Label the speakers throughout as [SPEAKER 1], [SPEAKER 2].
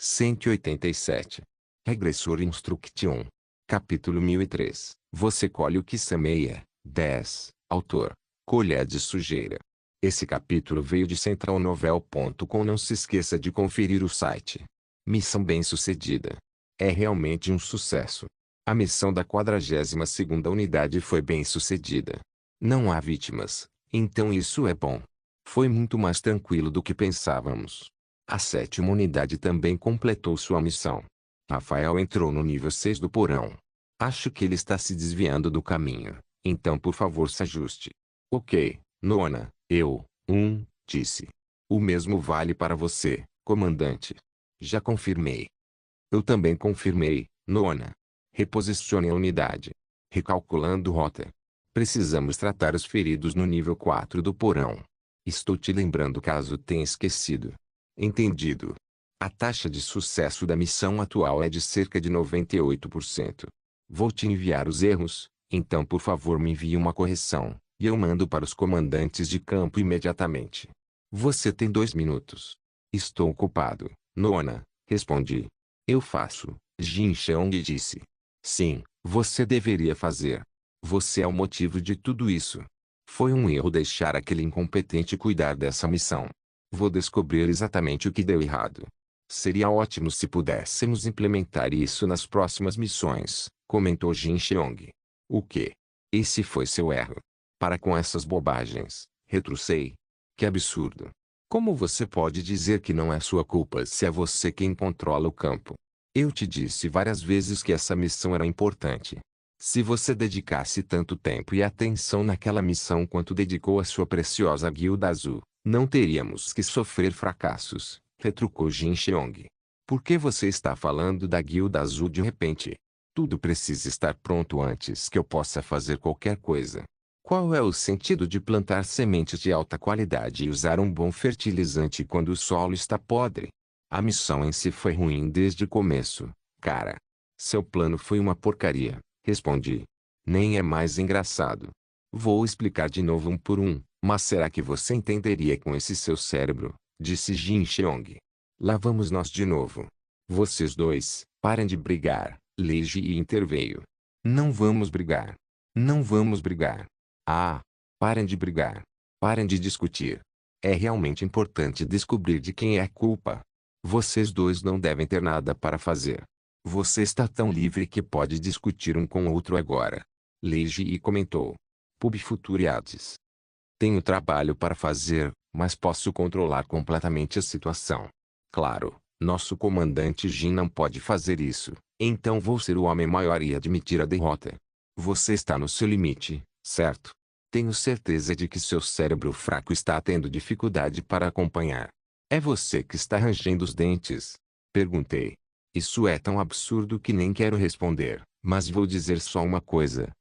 [SPEAKER 1] 187. Regressor Instruction. Capítulo 1003. Você colhe o que semeia. 10. Autor: Colher de Sujeira. Esse capítulo veio de centralnovel.com. Não se esqueça de conferir o site. Missão bem-sucedida. É realmente um sucesso. A missão da 42ª unidade foi bem-sucedida. Não há vítimas, então isso é bom. Foi muito mais tranquilo do que pensávamos. A 7ª unidade também completou sua missão. Rafael entrou no nível 6 do porão. Acho que ele está se desviando do caminho, então por favor se ajuste. Ok, nona, disse. O mesmo vale para você, comandante. Já confirmei. Eu também confirmei, nona. Reposicione a unidade. Recalculando rota. Precisamos tratar os feridos no nível 4 do porão. Estou te lembrando caso tenha esquecido. Entendido. A taxa de sucesso da missão atual é de cerca de 98%. Vou te enviar os erros, então por favor me envie uma correção, e eu mando para os comandantes de campo imediatamente. Você tem 2 minutos. Estou ocupado, nona, respondi. Eu faço, Jin Cheong disse. Sim, você deveria fazer. Você é o motivo de tudo isso. Foi um erro deixar aquele incompetente cuidar dessa missão. Vou descobrir exatamente o que deu errado. Seria ótimo se pudéssemos implementar isso nas próximas missões, comentou Jin Cheong. O quê? Esse foi seu erro. Para com essas bobagens, retrucei. Que absurdo. Como você pode dizer que não é sua culpa se é você quem controla o campo? Eu te disse várias vezes que essa missão era importante. Se você dedicasse tanto tempo e atenção naquela missão quanto dedicou à sua preciosa Guilda Azul, não teríamos que sofrer fracassos, retrucou Jin Cheong. Por que você está falando da Guilda Azul de repente? Tudo precisa estar pronto antes que eu possa fazer qualquer coisa. Qual é o sentido de plantar sementes de alta qualidade e usar um bom fertilizante quando o solo está podre? A missão em si foi ruim desde o começo, cara. Seu plano foi uma porcaria, respondi. Nem é mais engraçado. Vou explicar de novo um por um, mas será que você entenderia com esse seu cérebro? Disse Jin Cheong. Lá vamos nós de novo. Vocês dois, parem de brigar, Lei Ji interveio. Não vamos brigar. Não vamos brigar. Ah, parem de brigar. Parem de discutir. É realmente importante descobrir de quem é a culpa. Vocês dois não devem ter nada para fazer. Você está tão livre que pode discutir um com o outro agora. Lei Ji comentou. Pub Futuriades. Tenho trabalho para fazer, mas posso controlar completamente a situação. Claro, nosso comandante Jin não pode fazer isso, então vou ser o homem maior e admitir a derrota. Você está no seu limite, certo? Tenho certeza de que seu cérebro fraco está tendo dificuldade para acompanhar. É você que está rangendo os dentes? Perguntei. Isso é tão absurdo que nem quero responder, mas vou dizer só uma coisa.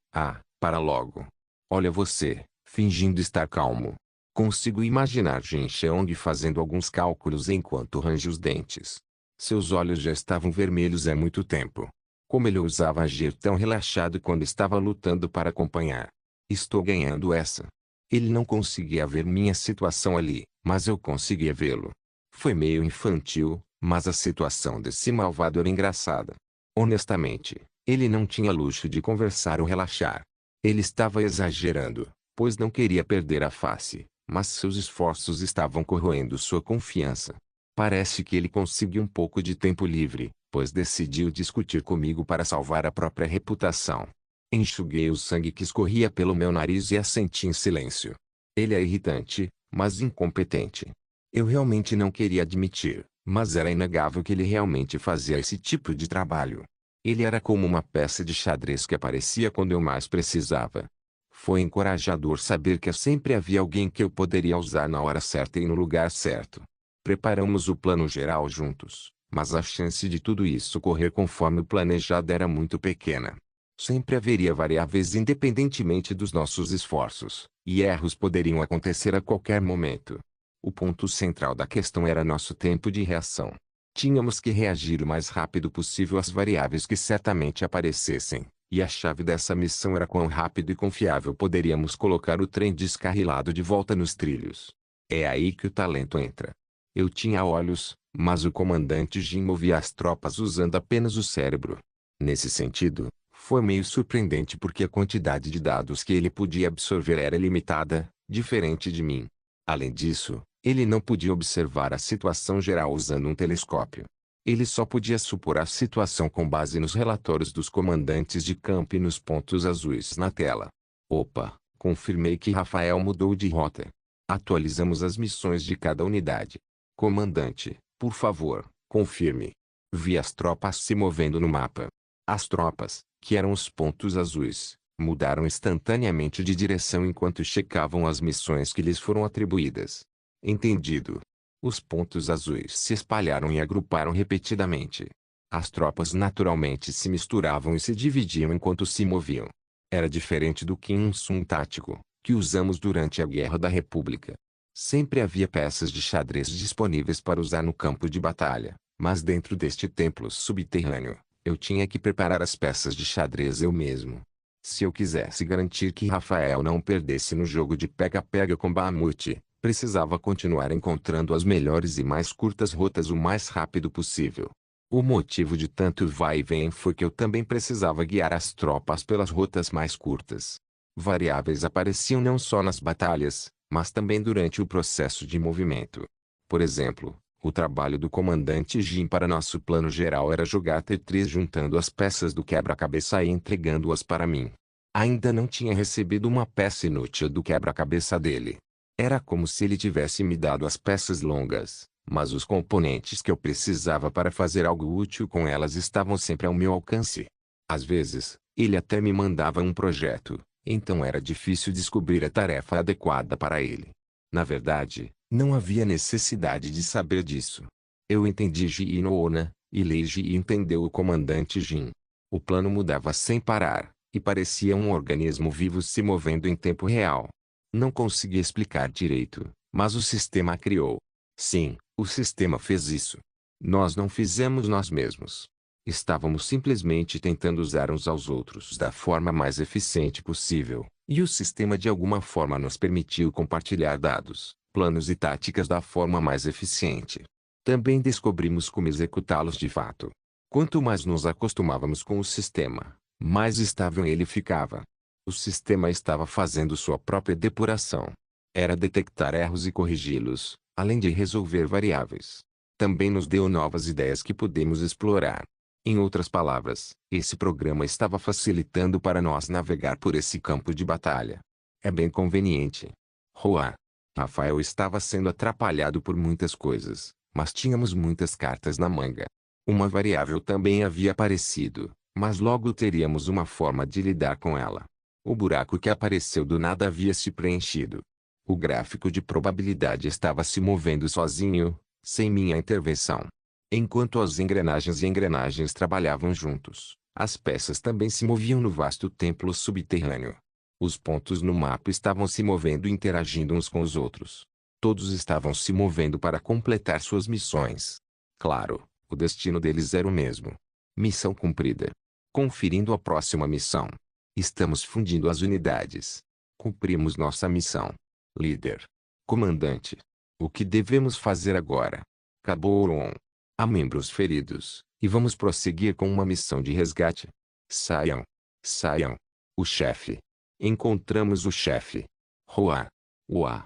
[SPEAKER 1] Para logo. Olha você, fingindo estar calmo. Consigo imaginar Jin Cheong fazendo alguns cálculos enquanto range os dentes. Seus olhos já estavam vermelhos há muito tempo. Como ele ousava agir tão relaxado quando estava lutando para acompanhar? Estou ganhando essa. Ele não conseguia ver minha situação ali, mas eu conseguia vê-lo. Foi meio infantil, mas a situação desse malvado era engraçada. Honestamente, ele não tinha luxo de conversar ou relaxar. Ele estava exagerando, pois não queria perder a face, mas seus esforços estavam corroendo sua confiança. Parece que ele conseguiu um pouco de tempo livre, pois decidiu discutir comigo para salvar a própria reputação. Enxuguei o sangue que escorria pelo meu nariz e assenti em silêncio. Ele é irritante, mas incompetente. Eu realmente não queria admitir, mas era inegável que ele realmente fazia esse tipo de trabalho. Ele era como uma peça de xadrez que aparecia quando eu mais precisava. Foi encorajador saber que sempre havia alguém que eu poderia usar na hora certa e no lugar certo. Preparamos o plano geral juntos, mas a chance de tudo isso correr conforme o planejado era muito pequena. Sempre haveria variáveis independentemente dos nossos esforços, e erros poderiam acontecer a qualquer momento. O ponto central da questão era nosso tempo de reação. Tínhamos que reagir o mais rápido possível às variáveis que certamente aparecessem, e a chave dessa missão era quão rápido e confiável poderíamos colocar o trem descarrilado de volta nos trilhos. É aí que o talento entra. Eu tinha olhos, Mas o comandante Jin movia as tropas usando apenas o cérebro. Nesse sentido, foi meio surpreendente porque a quantidade de dados que ele podia absorver era limitada, diferente de mim. Além disso, ele não podia observar a situação geral usando um telescópio. Ele só podia supor a situação com base nos relatórios dos comandantes de campo e nos pontos azuis na tela. Opa, confirmei que Rafael mudou de rota. Atualizamos as missões de cada unidade. Comandante, por favor, confirme. Vi as tropas se movendo no mapa. As tropas, que eram os pontos azuis, mudaram instantaneamente de direção enquanto checavam as missões que lhes foram atribuídas. Entendido. Os pontos azuis se espalharam e agruparam repetidamente. As tropas naturalmente se misturavam e se dividiam enquanto se moviam. Era diferente do que um Sun tático, que usamos durante a Guerra da República. Sempre havia peças de xadrez disponíveis para usar no campo de batalha, mas dentro deste templo subterrâneo, eu tinha que preparar as peças de xadrez eu mesmo. Se eu quisesse garantir que Rafael não perdesse no jogo de pega-pega com Bahamut, precisava continuar encontrando as melhores e mais curtas rotas o mais rápido possível. O motivo de tanto vai e vem foi que eu também precisava guiar as tropas pelas rotas mais curtas. Variáveis apareciam não só nas batalhas, mas também durante o processo de movimento. Por exemplo, o trabalho do comandante Jin para nosso plano geral era jogar Tetris juntando as peças do quebra-cabeça e entregando-as para mim. Ainda não tinha recebido uma peça inútil do quebra-cabeça dele. Era como se ele tivesse me dado as peças longas, mas os componentes que eu precisava para fazer algo útil com elas estavam sempre ao meu alcance. Às vezes, ele até me mandava um projeto, então era difícil descobrir a tarefa adequada para ele. Na verdade, não havia necessidade de saber disso. Eu entendi Ji no Onna, e Leiji entendeu o comandante Jin. O plano mudava sem parar, e parecia um organismo vivo se movendo em tempo real. Não consegui explicar direito, mas o sistema criou. Sim, o sistema fez isso. Nós não fizemos nós mesmos. Estávamos simplesmente tentando usar uns aos outros da forma mais eficiente possível, e o sistema de alguma forma nos permitiu compartilhar dados, planos e táticas da forma mais eficiente. Também descobrimos como executá-los de fato. Quanto mais nos acostumávamos com o sistema, mais estável ele ficava. O sistema estava fazendo sua própria depuração. Era detectar erros e corrigi-los, além de resolver variáveis. Também nos deu novas ideias que pudemos explorar. Em outras palavras, esse programa estava facilitando para nós navegar por esse campo de batalha. É bem conveniente. Roa. Rafael estava sendo atrapalhado por muitas coisas, mas tínhamos muitas cartas na manga. Uma variável também havia aparecido, mas logo teríamos uma forma de lidar com ela. O buraco que apareceu do nada havia se preenchido. O gráfico de probabilidade estava se movendo sozinho, sem minha intervenção. Enquanto as engrenagens e engrenagens trabalhavam juntos, as peças também se moviam no vasto templo subterrâneo. Os pontos no mapa estavam se movendo e interagindo uns com os outros. Todos estavam se movendo para completar suas missões. Claro, o destino deles era o mesmo. Missão cumprida. Conferindo a próxima missão. Estamos fundindo as unidades. Cumprimos nossa missão. Líder. Comandante. O que devemos fazer agora? Caboron. Há membros feridos, e vamos prosseguir com uma missão de resgate. Saiam. Saiam. O chefe. Encontramos o chefe. Roa. Ua.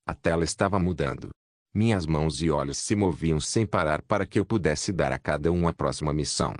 [SPEAKER 1] A tela estava mudando. Minhas mãos e olhos se moviam sem parar para que eu pudesse dar a cada um a próxima missão.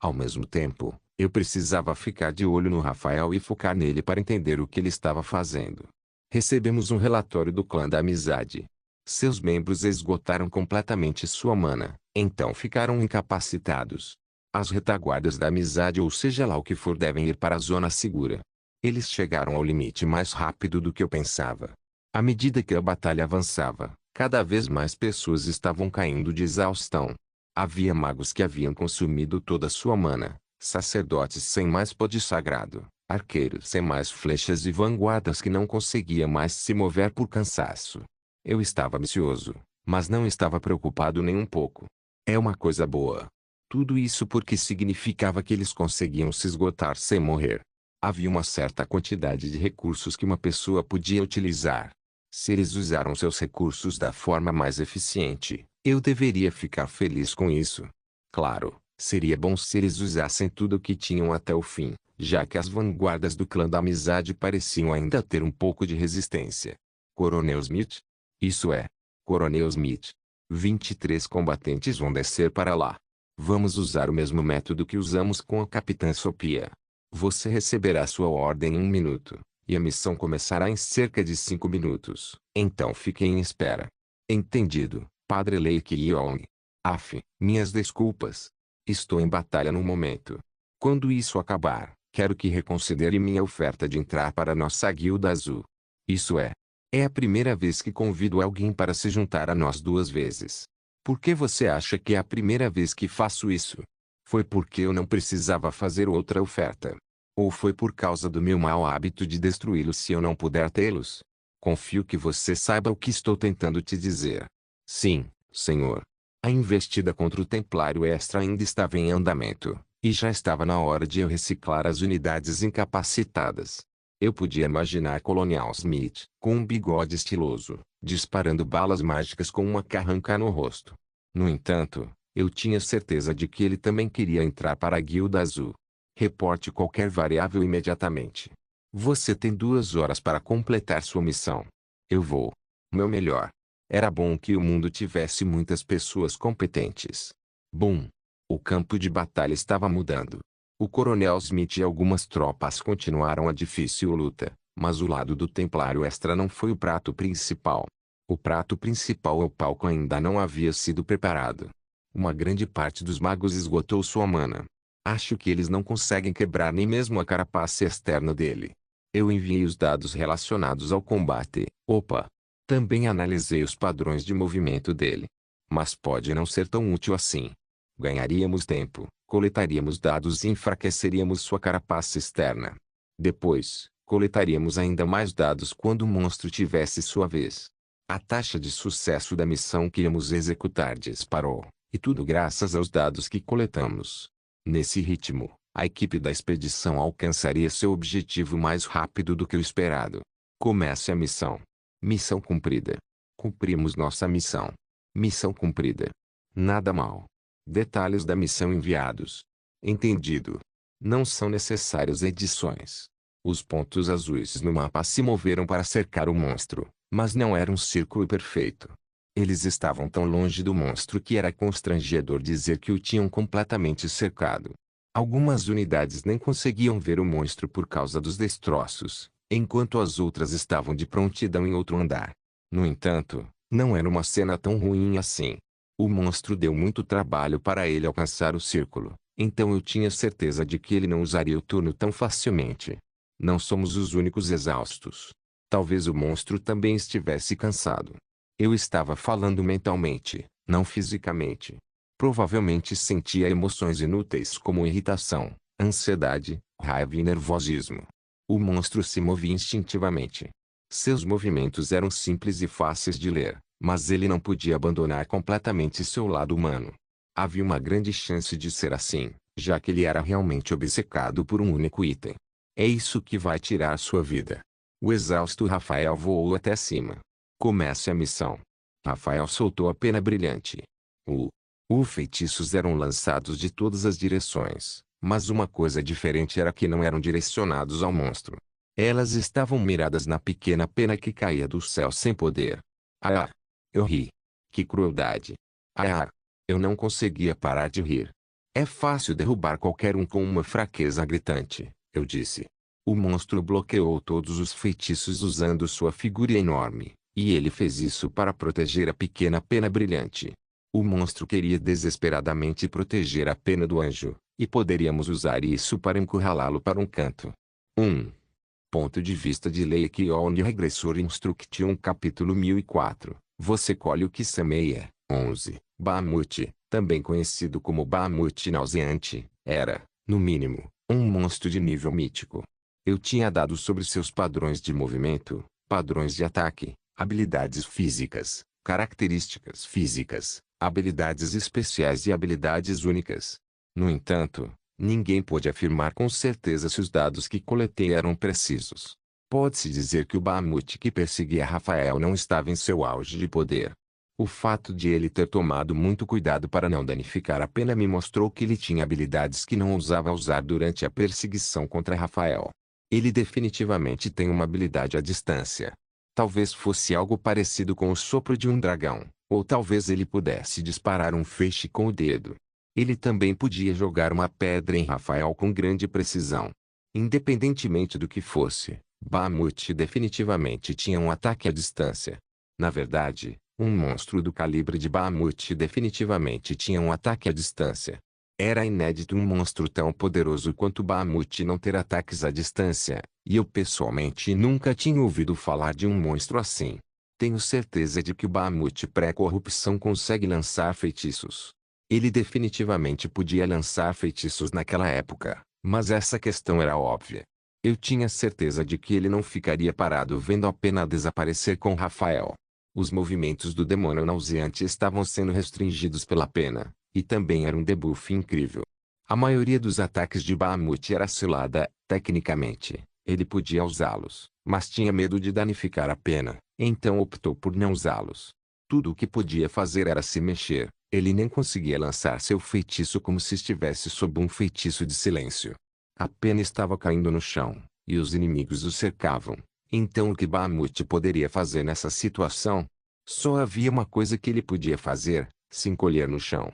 [SPEAKER 1] Ao mesmo tempo, eu precisava ficar de olho no Rafael e focar nele para entender o que ele estava fazendo. Recebemos um relatório do clã da amizade. Seus membros esgotaram completamente sua mana, então ficaram incapacitados. As retaguardas da amizade ou seja lá o que for devem ir para a zona segura. Eles chegaram ao limite mais rápido do que eu pensava. À medida que a batalha avançava, cada vez mais pessoas estavam caindo de exaustão. Havia magos que haviam consumido toda sua mana, sacerdotes sem mais poder sagrado, arqueiros sem mais flechas e vanguardas que não conseguiam mais se mover por cansaço. Eu estava ansioso, mas não estava preocupado nem um pouco. É uma coisa boa. Tudo isso porque significava que eles conseguiam se esgotar sem morrer. Havia uma certa quantidade de recursos que uma pessoa podia utilizar. Se eles usaram seus recursos da forma mais eficiente, Eu deveria ficar feliz com isso. Claro, seria bom se eles usassem tudo o que tinham até o fim, já que as vanguardas do clã da amizade pareciam ainda ter um pouco de resistência. Coronel Smith? Isso é. Coronel Smith. 23 combatentes vão descer para lá. Vamos usar o mesmo método que usamos com a Capitã Sophia. Você receberá sua ordem em 1 minuto, e a missão começará em cerca de 5 minutos. Então fique em espera. Entendido, Padre Lake Young. Minhas desculpas. Estou em batalha no momento. Quando isso acabar, quero que reconsidere minha oferta de entrar para nossa guilda azul. Isso é. É a primeira vez que convido alguém para se juntar a nós 2 vezes. Por que você acha que é a primeira vez que faço isso? Foi porque eu não precisava fazer outra oferta. Ou foi por causa do meu mau hábito de destruí-los se eu não puder tê-los? Confio que você saiba o que estou tentando te dizer. Sim, senhor. A investida contra o Templário Extra ainda estava em andamento, e já estava na hora de eu reciclar as unidades incapacitadas. Eu podia imaginar Colonial Smith, com um bigode estiloso, disparando balas mágicas com uma carranca no rosto. No entanto, eu tinha certeza de que ele também queria entrar para a Guilda Azul. Reporte qualquer variável imediatamente. Você tem 2 horas para completar sua missão. Eu vou. Meu melhor. Era bom que o mundo tivesse muitas pessoas competentes. Bum! O campo de batalha estava mudando. O Coronel Smith e algumas tropas continuaram a difícil luta, mas o lado do Templário Extra não foi o prato principal. O prato principal, o palco, ainda não havia sido preparado. Uma grande parte dos magos esgotou sua mana. Acho que eles não conseguem quebrar nem mesmo a carapaça externa dele. Eu enviei os dados relacionados ao combate. Também analisei os padrões de movimento dele. Mas pode não ser tão útil assim. Ganharíamos tempo, coletaríamos dados e enfraqueceríamos sua carapaça externa. Depois, coletaríamos ainda mais dados quando o monstro tivesse sua vez. A taxa de sucesso da missão que íamos executar disparou, e tudo graças aos dados que coletamos. Nesse ritmo, a equipe da expedição alcançaria seu objetivo mais rápido do que o esperado. Comece a missão. Missão cumprida. Cumprimos nossa missão. Missão cumprida. Nada mal. Detalhes da missão enviados. Entendido. Não são necessárias edições. Os pontos azuis no mapa se moveram para cercar o monstro, mas não era um círculo perfeito. Eles estavam tão longe do monstro que era constrangedor dizer que o tinham completamente cercado. Algumas unidades nem conseguiam ver o monstro por causa dos destroços, enquanto as outras estavam de prontidão em outro andar. No entanto, não era uma cena tão ruim assim. O monstro deu muito trabalho para ele alcançar o círculo, então eu tinha certeza de que ele não usaria o turno tão facilmente. Não somos os únicos exaustos. Talvez o monstro também estivesse cansado. Eu estava falando mentalmente, não fisicamente. Provavelmente sentia emoções inúteis como irritação, ansiedade, raiva e nervosismo. O monstro se movia instintivamente. Seus movimentos eram simples e fáceis de ler, mas ele não podia abandonar completamente seu lado humano. Havia uma grande chance de ser assim, já que ele era realmente obcecado por um único item. É isso que vai tirar sua vida. O exausto Rafael voou até cima. Comece a missão. Rafael soltou a pena brilhante. Os feitiços eram lançados de todas as direções, mas uma coisa diferente era que não eram direcionados ao monstro. Elas estavam miradas na pequena pena que caía do céu sem poder. Ah! Eu ri. Que crueldade. Ah! Eu não conseguia parar de rir. É fácil derrubar qualquer um com uma fraqueza gritante, eu disse. O monstro bloqueou todos os feitiços usando sua figura enorme, e ele fez isso para proteger a pequena pena brilhante. O monstro queria desesperadamente proteger a pena do anjo, e poderíamos usar isso para encurralá-lo para um canto. Ponto de vista de Lake Oni Regressor Instruction Capítulo 1004. Você colhe o que semeia. 11. Bahamut, também conhecido como Bahamut Nauseante, era, no mínimo, um monstro de nível mítico. Eu tinha dados sobre seus padrões de movimento, padrões de ataque, habilidades físicas, características físicas, habilidades especiais e habilidades únicas. No entanto, ninguém pôde afirmar com certeza se os dados que coletei eram precisos. Pode-se dizer que o Bahamut que perseguia Rafael não estava em seu auge de poder. O fato de ele ter tomado muito cuidado para não danificar a pena me mostrou que ele tinha habilidades que não ousava usar durante a perseguição contra Rafael. Ele definitivamente tem uma habilidade à distância. Talvez fosse algo parecido com o sopro de um dragão, ou talvez ele pudesse disparar um feixe com o dedo. Ele também podia jogar uma pedra em Rafael com grande precisão. Independentemente do que fosse, Bahamut definitivamente tinha um ataque à distância. Na verdade, um monstro do calibre de Bahamut definitivamente tinha um ataque à distância. Era inédito um monstro tão poderoso quanto Bahamut não ter ataques à distância, e eu pessoalmente nunca tinha ouvido falar de um monstro assim. Tenho certeza de que o Bahamut pré-corrupção consegue lançar feitiços. Ele definitivamente podia lançar feitiços naquela época, mas essa questão era óbvia. Eu tinha certeza de que ele não ficaria parado vendo a pena desaparecer com Rafael. Os movimentos do demônio nauseante estavam sendo restringidos pela pena, e também era um debuff incrível. A maioria dos ataques de Bahamut era selada, tecnicamente, ele podia usá-los, mas tinha medo de danificar a pena, então optou por não usá-los. Tudo o que podia fazer era se mexer, ele nem conseguia lançar seu feitiço como se estivesse sob um feitiço de silêncio. A pena estava caindo no chão, e os inimigos o cercavam. Então o que Bahamut poderia fazer nessa situação? Só havia uma coisa que ele podia fazer, se encolher no chão.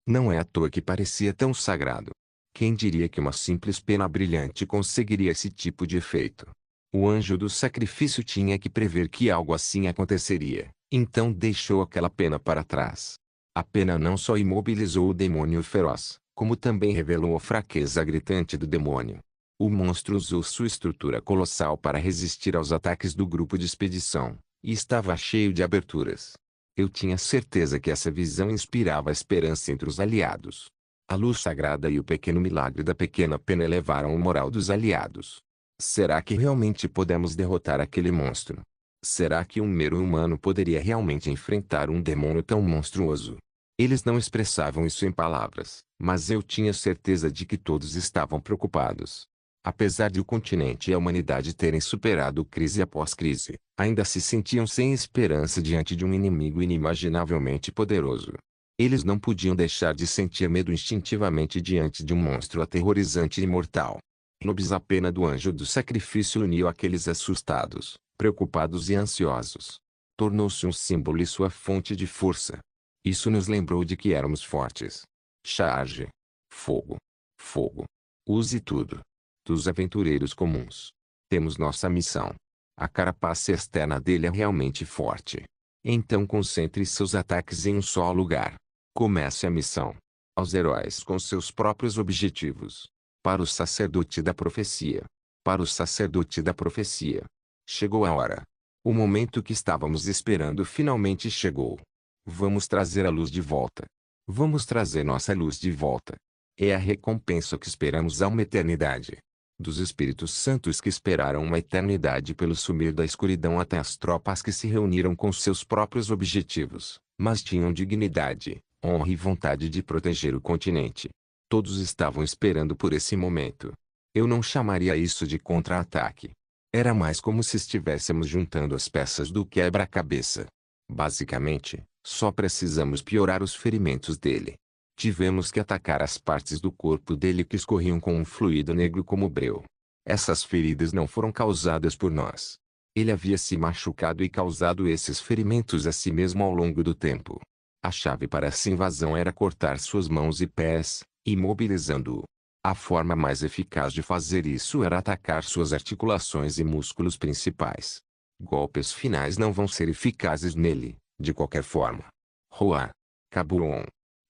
[SPEAKER 1] Não é à toa que parecia tão sagrado. Quem diria que uma simples pena brilhante conseguiria esse tipo de efeito? O anjo do sacrifício tinha que prever que algo assim aconteceria, então deixou aquela pena para trás. A pena não só imobilizou o demônio feroz, como também revelou a fraqueza gritante do demônio. O monstro usou sua estrutura colossal para resistir aos ataques do grupo de expedição, e estava cheio de aberturas. Eu tinha certeza que essa visão inspirava esperança entre os aliados. A luz sagrada e o pequeno milagre da pequena pena elevaram o moral dos aliados. Será que realmente podemos derrotar aquele monstro? Será que um mero humano poderia realmente enfrentar um demônio tão monstruoso? Eles não expressavam isso em palavras, mas eu tinha certeza de que todos estavam preocupados. Apesar de o continente e a humanidade terem superado crise após crise, ainda se sentiam sem esperança diante de um inimigo inimaginavelmente poderoso. Eles não podiam deixar de sentir medo instintivamente diante de um monstro aterrorizante e mortal. Nobis, a pena do anjo do sacrifício uniu aqueles assustados, preocupados e ansiosos. Tornou-se um símbolo e sua fonte de força. Isso nos lembrou de que éramos fortes. Charge. Fogo. Fogo. Use tudo. Dos aventureiros comuns. Temos nossa missão. A carapaça externa dele é realmente forte. Então concentre seus ataques em um só lugar. Comece a missão. Aos heróis com seus próprios objetivos. Para o sacerdote da profecia. Para o sacerdote da profecia. Chegou a hora. O momento que estávamos esperando finalmente chegou. Vamos trazer a luz de volta. Vamos trazer nossa luz de volta. É a recompensa que esperamos há uma eternidade. Dos Espíritos Santos que esperaram uma eternidade pelo sumir da escuridão até as tropas que se reuniram com seus próprios objetivos, mas tinham dignidade, honra e vontade de proteger o continente. Todos estavam esperando por esse momento. Eu não chamaria isso de contra-ataque. Era mais como se estivéssemos juntando as peças do quebra-cabeça. Basicamente, só precisamos piorar os ferimentos dele. Tivemos que atacar as partes do corpo dele que escorriam com um fluido negro como breu. Essas feridas não foram causadas por nós. Ele havia se machucado e causado esses ferimentos a si mesmo ao longo do tempo. A chave para essa invasão era cortar suas mãos e pés, imobilizando-o. A forma mais eficaz de fazer isso era atacar suas articulações e músculos principais. Golpes finais não vão ser eficazes nele, de qualquer forma. Roa. Cabuon.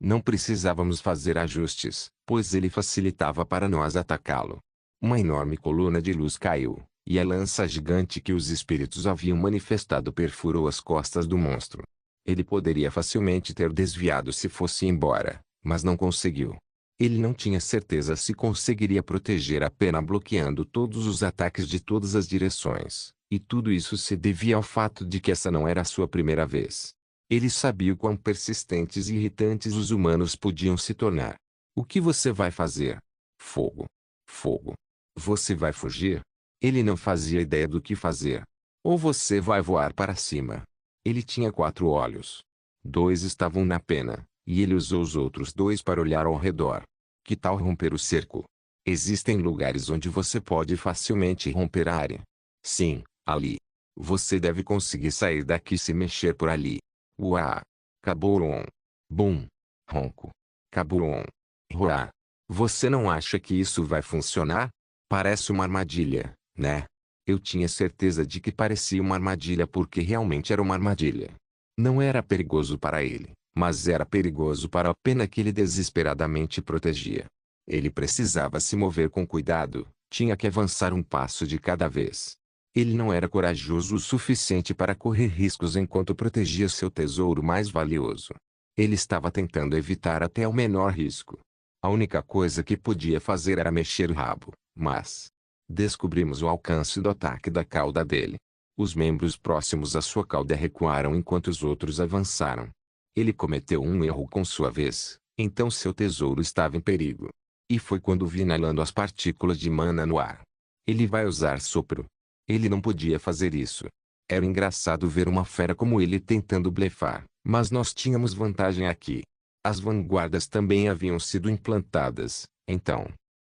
[SPEAKER 1] Não precisávamos fazer ajustes, pois ele facilitava para nós atacá-lo. Uma enorme coluna de luz caiu, e a lança gigante que os espíritos haviam manifestado perfurou as costas do monstro. Ele poderia facilmente ter desviado se fosse embora, mas não conseguiu. Ele não tinha certeza se conseguiria proteger a pena bloqueando todos os ataques de todas as direções, e tudo isso se devia ao fato de que essa não era a sua primeira vez. Ele sabia o quão persistentes e irritantes os humanos podiam se tornar. O que você vai fazer? Fogo. Fogo. Você vai fugir? Ele não fazia ideia do que fazer. Ou você vai voar para cima? Ele tinha 4 olhos. 2 estavam na pena, e ele usou os outros 2 para olhar ao redor. Que tal romper o cerco? Existem lugares onde você pode facilmente romper a área. Sim, ali. Você deve conseguir sair daqui se mexer por ali. Uá! Caboron. Bum! Ronco. Caboron. Roá! Você não acha que isso vai funcionar? Parece uma armadilha, né? Eu tinha certeza de que parecia uma armadilha porque realmente era uma armadilha. Não era perigoso para ele, mas era perigoso para a pena que ele desesperadamente protegia. Ele precisava se mover com cuidado, tinha que avançar um passo de cada vez. Ele não era corajoso o suficiente para correr riscos enquanto protegia seu tesouro mais valioso. Ele estava tentando evitar até o menor risco. A única coisa que podia fazer era mexer o rabo, mas descobrimos o alcance do ataque da cauda dele. Os membros próximos à sua cauda recuaram enquanto os outros avançaram. Ele cometeu um erro com sua vez, então seu tesouro estava em perigo. E foi quando vi inalando as partículas de mana no ar. Ele vai usar sopro. Ele não podia fazer isso. Era engraçado ver uma fera como ele tentando blefar, mas nós tínhamos vantagem aqui. As vanguardas também haviam sido implantadas, então.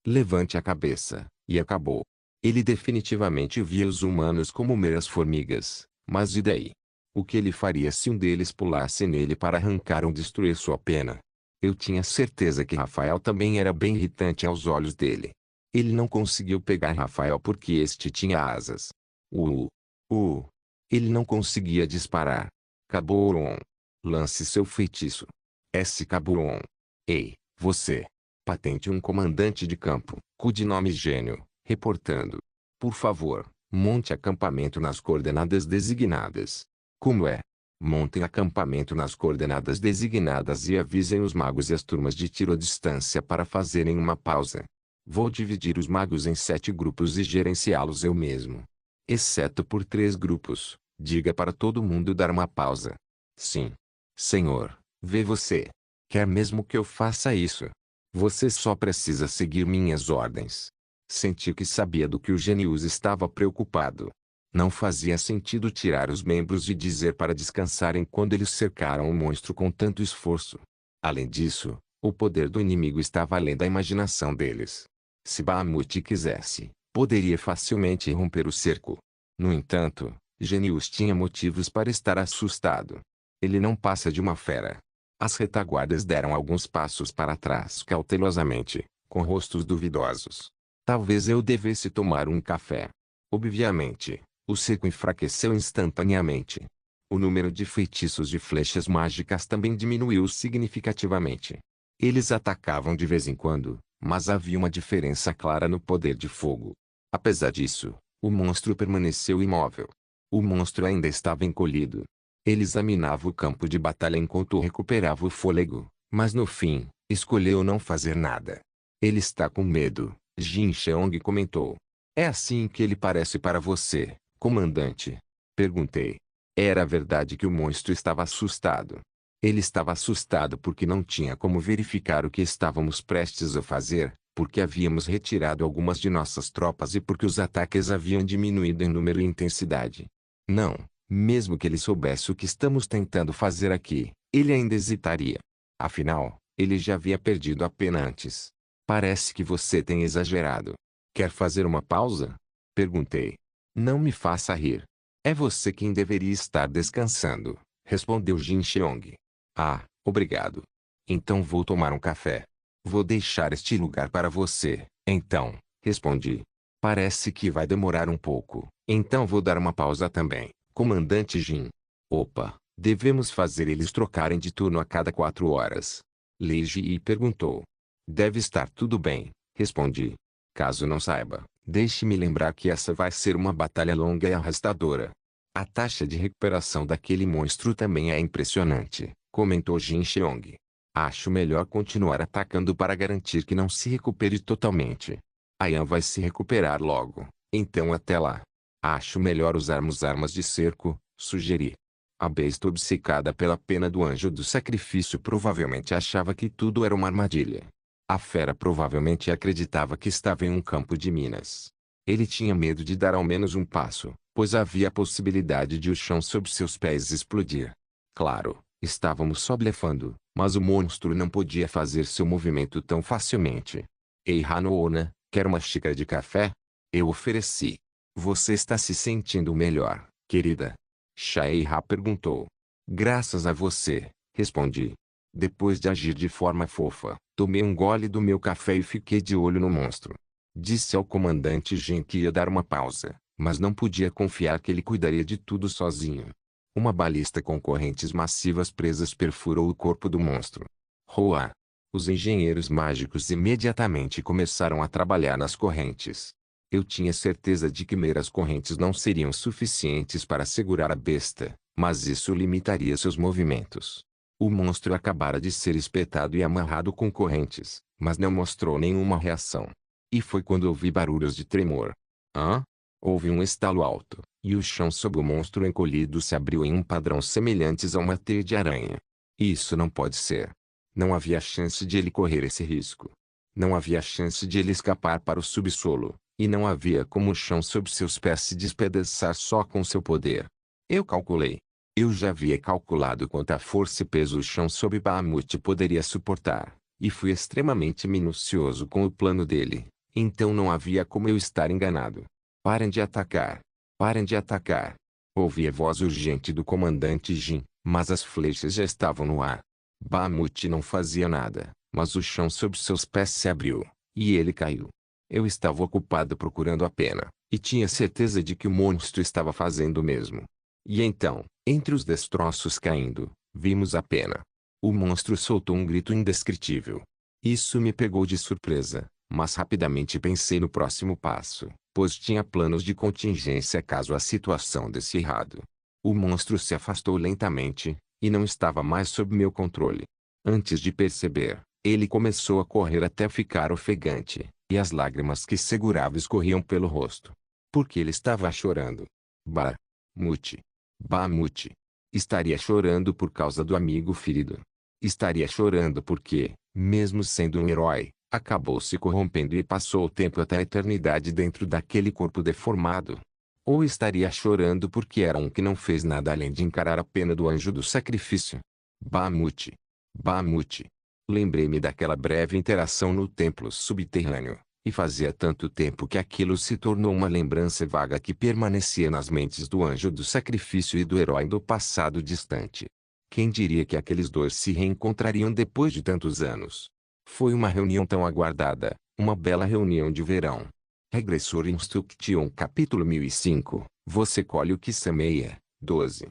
[SPEAKER 1] Levante a cabeça, e acabou. Ele definitivamente via os humanos como meras formigas, mas e daí? O que ele faria se um deles pulasse nele para arrancar ou destruir sua pena? Eu tinha certeza que Rafael também era bem irritante aos olhos dele. Ele não conseguiu pegar Rafael porque este tinha asas. Uh, uh. Ele não conseguia disparar. Caboron. Lance seu feitiço. S. Caboron. Ei, você. Patente um comandante de campo, codinome Gênio, reportando. Por favor, monte acampamento nas coordenadas designadas. Como é? Montem acampamento nas coordenadas designadas e avisem os magos e as turmas de tiro à distância para fazerem uma pausa. Vou dividir os magos em 7 grupos e gerenciá-los eu mesmo. Exceto por 3 grupos, diga para todo mundo dar uma pausa. Sim. Senhor, vê você. Quer mesmo que eu faça isso? Você só precisa seguir minhas ordens. Senti que sabia do que o Genius estava preocupado. Não fazia sentido tirar os membros e dizer para descansarem quando eles cercaram o monstro com tanto esforço. Além disso, o poder do inimigo estava além da imaginação deles. Se Bahamut quisesse, poderia facilmente romper o cerco. No entanto, Genius tinha motivos para estar assustado. Ele não passa de uma fera. As retaguardas deram alguns passos para trás cautelosamente, com rostos duvidosos. Talvez eu devesse tomar um café. Obviamente, o cerco enfraqueceu instantaneamente. O número de feitiços de flechas mágicas também diminuiu significativamente. Eles atacavam de vez em quando, mas havia uma diferença clara no poder de fogo. Apesar disso, o monstro permaneceu imóvel. O monstro ainda estava encolhido. Ele examinava o campo de batalha enquanto recuperava o fôlego, mas no fim, escolheu não fazer nada. Ele está com medo, Jin Cheong comentou. É assim que ele parece para você, comandante? Perguntei. Era verdade que o monstro estava assustado. Ele estava assustado porque não tinha como verificar o que estávamos prestes a fazer, porque havíamos retirado algumas de nossas tropas e porque os ataques haviam diminuído em número e intensidade. Não. Mesmo que ele soubesse o que estamos tentando fazer aqui, ele ainda hesitaria. Afinal, ele já havia perdido a pena antes. Parece que você tem exagerado. Quer fazer uma pausa? Perguntei. Não me faça rir. É você quem deveria estar descansando, respondeu Jin Cheong. Ah, obrigado. Então vou tomar um café. Vou deixar este lugar para você, então, respondi. Parece que vai demorar um pouco, então vou dar uma pausa também. Comandante Jin. Opa, devemos fazer eles trocarem de turno a cada 4 horas. Lei Ji perguntou. Deve estar tudo bem, respondi. Caso não saiba, deixe-me lembrar que essa vai ser uma batalha longa e arrastadora. A taxa de recuperação daquele monstro também é impressionante, comentou Jin Cheong. Acho melhor continuar atacando para garantir que não se recupere totalmente. Ayan vai se recuperar logo, então até lá. Acho melhor usarmos armas de cerco, sugeri. A besta obcecada pela pena do anjo do sacrifício provavelmente achava que tudo era uma armadilha. A fera provavelmente acreditava que estava em um campo de minas. Ele tinha medo de dar ao menos um passo, pois havia a possibilidade de o chão sob seus pés explodir. Claro, Estávamos só blefando, mas o monstro não podia fazer seu movimento tão facilmente. Ei Hannona, quer uma xícara de café? Eu ofereci. Você está se sentindo melhor, querida? Shaeha perguntou. Graças a você, respondi. Depois de agir de forma fofa, tomei um gole do meu café e fiquei de olho no monstro. Disse ao comandante Jin que ia dar uma pausa, mas não podia confiar que ele cuidaria de tudo sozinho. Uma balista com correntes massivas presas perfurou o corpo do monstro. Roa! Os engenheiros mágicos imediatamente começaram a trabalhar nas correntes. Eu tinha certeza de que meras correntes não seriam suficientes para segurar a besta, mas isso limitaria seus movimentos. O monstro acabara de ser espetado e amarrado com correntes, mas não mostrou nenhuma reação. E foi quando ouvi barulhos de tremor. Hã? Houve um estalo alto, e o chão sob o monstro encolhido se abriu em um padrão semelhantes a uma teia de aranha. Isso não pode ser. Não havia chance de ele correr esse risco. Não havia chance de ele escapar para o subsolo, e não havia como o chão sob seus pés se despedaçar só com seu poder. Eu calculei. Eu já havia calculado quanta força e peso o chão sob Bahamut poderia suportar, e fui extremamente minucioso com o plano dele, então não havia como eu estar enganado. Parem de atacar. Parem de atacar. Ouvi a voz urgente do comandante Jin, mas as flechas já estavam no ar. Bahamut não fazia nada, mas o chão sob seus pés se abriu, e ele caiu. Eu estava ocupado procurando a pena, e tinha certeza de que o monstro estava fazendo o mesmo. E então, entre os destroços caindo, vimos a pena. O monstro soltou um grito indescritível. Isso me pegou de surpresa, mas rapidamente pensei no próximo passo, pois tinha planos de contingência caso a situação desse errado. O monstro se afastou lentamente, e não estava mais sob meu controle. Antes de perceber, ele começou a correr até ficar ofegante, e as lágrimas que segurava escorriam pelo rosto. Porque ele estava chorando. Bahamut. Bahamut. Estaria chorando por causa do amigo ferido. Estaria chorando porque, mesmo sendo um herói, acabou se corrompendo e passou o tempo até a eternidade dentro daquele corpo deformado. Ou estaria chorando porque era um que não fez nada além de encarar a pena do anjo do sacrifício. Bahamut. Bahamut. Lembrei-me daquela breve interação no templo subterrâneo, e fazia tanto tempo que aquilo se tornou uma lembrança vaga que permanecia nas mentes do anjo do sacrifício e do herói do passado distante. Quem diria que aqueles dois se reencontrariam depois de tantos anos? Foi uma reunião tão aguardada, uma bela reunião de verão. Regressor Instruction capítulo 1005, Você colhe o que semeia, 12.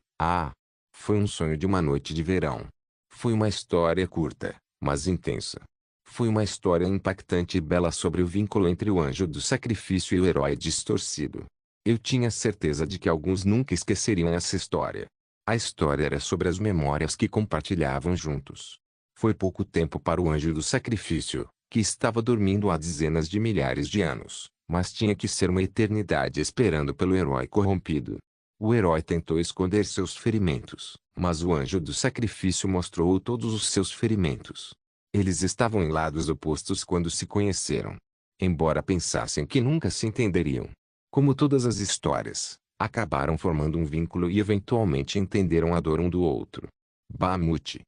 [SPEAKER 1] Foi um sonho de uma noite de verão. Foi uma história curta, mas intensa. Foi uma história impactante e bela sobre o vínculo entre o anjo do sacrifício e o herói distorcido. Eu tinha certeza de que alguns nunca esqueceriam essa história. A história era sobre as memórias que compartilhavam juntos. Foi pouco tempo para o anjo do sacrifício, que estava dormindo há dezenas de milhares de anos, mas tinha que ser uma eternidade esperando pelo herói corrompido. O herói tentou esconder seus ferimentos, mas o anjo do sacrifício mostrou todos os seus ferimentos. Eles estavam em lados opostos quando se conheceram. Embora pensassem que nunca se entenderiam. Como todas as histórias, acabaram formando um vínculo e eventualmente entenderam a dor um do outro. Bahamut.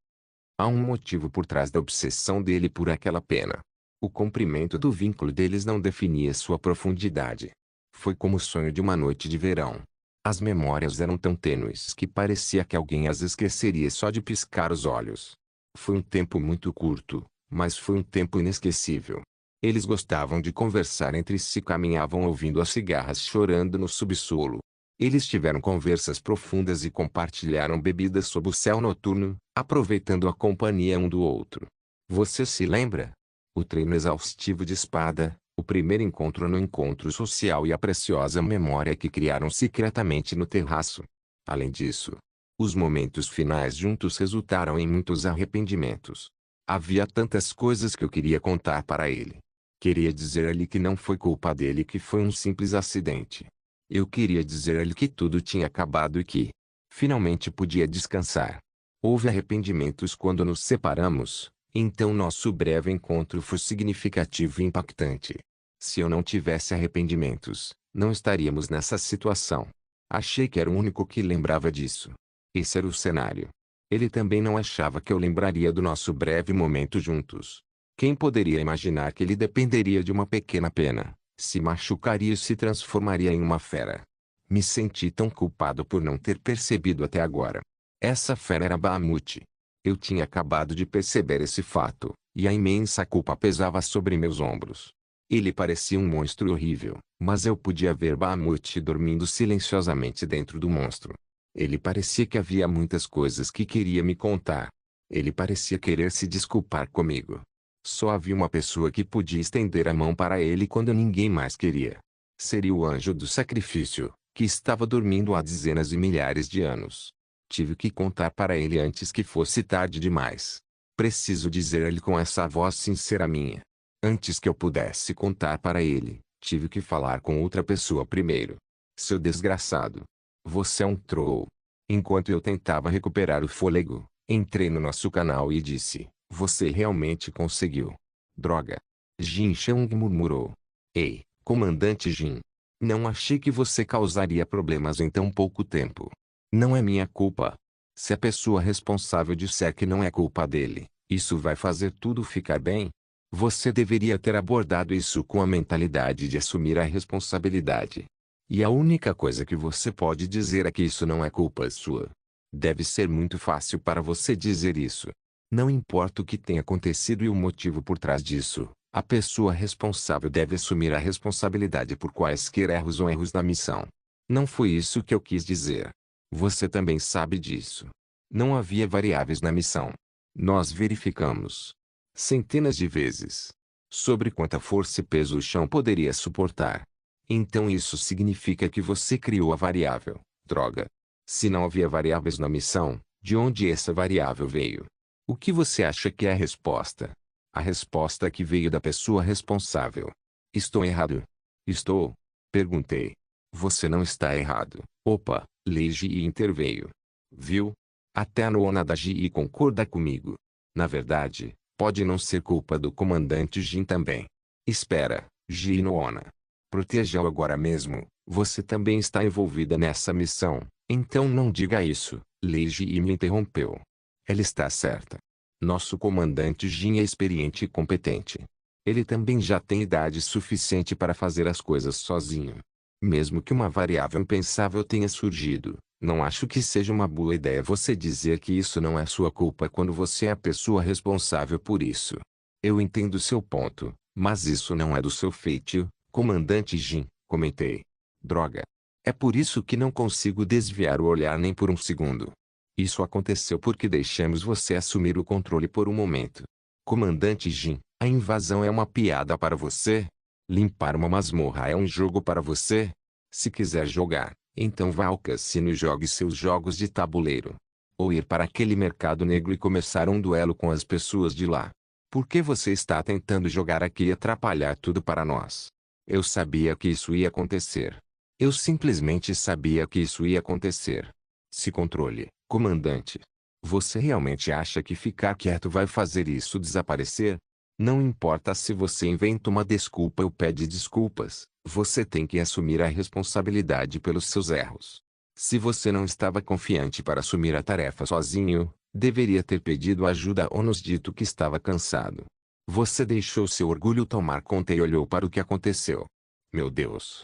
[SPEAKER 1] Há um motivo por trás da obsessão dele por aquela pena. O comprimento do vínculo deles não definia sua profundidade. Foi como o sonho de uma noite de verão. As memórias eram tão tênues que parecia que alguém as esqueceria só de piscar os olhos. Foi um tempo muito curto, mas foi um tempo inesquecível. Eles gostavam de conversar entre si e caminhavam ouvindo as cigarras chorando no subsolo. Eles tiveram conversas profundas e compartilharam bebidas sob o céu noturno, aproveitando a companhia um do outro. Você se lembra? O treino exaustivo de espada, o primeiro encontro no encontro social e a preciosa memória que criaram secretamente no terraço. Além disso, os momentos finais juntos resultaram em muitos arrependimentos. Havia tantas coisas que eu queria contar para ele. Queria dizer-lhe que não foi culpa dele e que foi um simples acidente. Eu queria dizer-lhe que tudo tinha acabado e que, finalmente podia descansar. Houve arrependimentos quando nos separamos, então nosso breve encontro foi significativo e impactante. Se eu não tivesse arrependimentos, não estaríamos nessa situação. Achei que era o único que lembrava disso. Esse era o cenário. Ele também não achava que eu lembraria do nosso breve momento juntos. Quem poderia imaginar que ele dependeria de uma pequena pena, se machucaria e se transformaria em uma fera? Me senti tão culpado por não ter percebido até agora. Essa fera era Bahamut. Eu tinha acabado de perceber esse fato, e a imensa culpa pesava sobre meus ombros. Ele parecia um monstro horrível, mas eu podia ver Bahamut dormindo silenciosamente dentro do monstro. Ele parecia que havia muitas coisas que queria me contar. Ele parecia querer se desculpar comigo. Só havia uma pessoa que podia estender a mão para ele quando ninguém mais queria. Seria o anjo do sacrifício, que estava dormindo há dezenas e milhares de anos. Tive que contar para ele antes que fosse tarde demais. Preciso dizer-lhe com essa voz sincera minha. Antes que eu pudesse contar para ele, tive que falar com outra pessoa primeiro. Seu desgraçado. Você é um troll. Enquanto eu tentava recuperar o fôlego, entrei no nosso canal e disse, você realmente conseguiu. Droga. Jin Cheung murmurou. Ei, comandante Jin. Não achei que você causaria problemas em tão pouco tempo. Não é minha culpa. Se a pessoa responsável disser que não é culpa dele, isso vai fazer tudo ficar bem? Você deveria ter abordado isso com a mentalidade de assumir a responsabilidade. E a única coisa que você pode dizer é que isso não é culpa sua. Deve ser muito fácil para você dizer isso. Não importa o que tenha acontecido e o motivo por trás disso, a pessoa responsável deve assumir a responsabilidade por quaisquer erros ou erros na missão. Não foi isso que eu quis dizer. Você também sabe disso. Não havia variáveis na missão. Nós verificamos centenas de vezes sobre quanta força e peso o chão poderia suportar. Então isso significa que você criou a variável. Droga. Se não havia variáveis na missão, de onde essa variável veio? O que você acha que é a resposta? A resposta que veio da pessoa responsável. Estou errado? Estou? Perguntei. Você não está errado. Opa, Lei Ji interveio. Viu? Até a nona da Ji concorda comigo. Na verdade, pode não ser culpa do comandante Jin também. Espera, Ji Nona. Proteja-o agora mesmo. Você também está envolvida nessa missão. Então não diga isso. Lei Ji me interrompeu. Ela está certa. Nosso comandante Jin é experiente e competente. Ele também já tem idade suficiente para fazer as coisas sozinho. Mesmo que uma variável impensável tenha surgido, não acho que seja uma boa ideia você dizer que isso não é sua culpa quando você é a pessoa responsável por isso. Eu entendo seu ponto, mas isso não é do seu feitio, comandante Jin, comentei. Droga. É por isso que não consigo desviar o olhar nem por um segundo. Isso aconteceu porque deixamos você assumir o controle por um momento. Comandante Jin, a invasão é uma piada para você? Limpar uma masmorra é um jogo para você? Se quiser jogar, então vá ao cassino e jogue seus jogos de tabuleiro. Ou ir para aquele mercado negro e começar um duelo com as pessoas de lá. Por que você está tentando jogar aqui e atrapalhar tudo para nós? Eu sabia que isso ia acontecer. Eu simplesmente sabia que isso ia acontecer. Se controle, comandante. Você realmente acha que ficar quieto vai fazer isso desaparecer? Não importa se você inventa uma desculpa ou pede desculpas, você tem que assumir a responsabilidade pelos seus erros. Se você não estava confiante para assumir a tarefa sozinho, deveria ter pedido ajuda ou nos dito que estava cansado. Você deixou seu orgulho tomar conta e olhou para o que aconteceu. Meu Deus.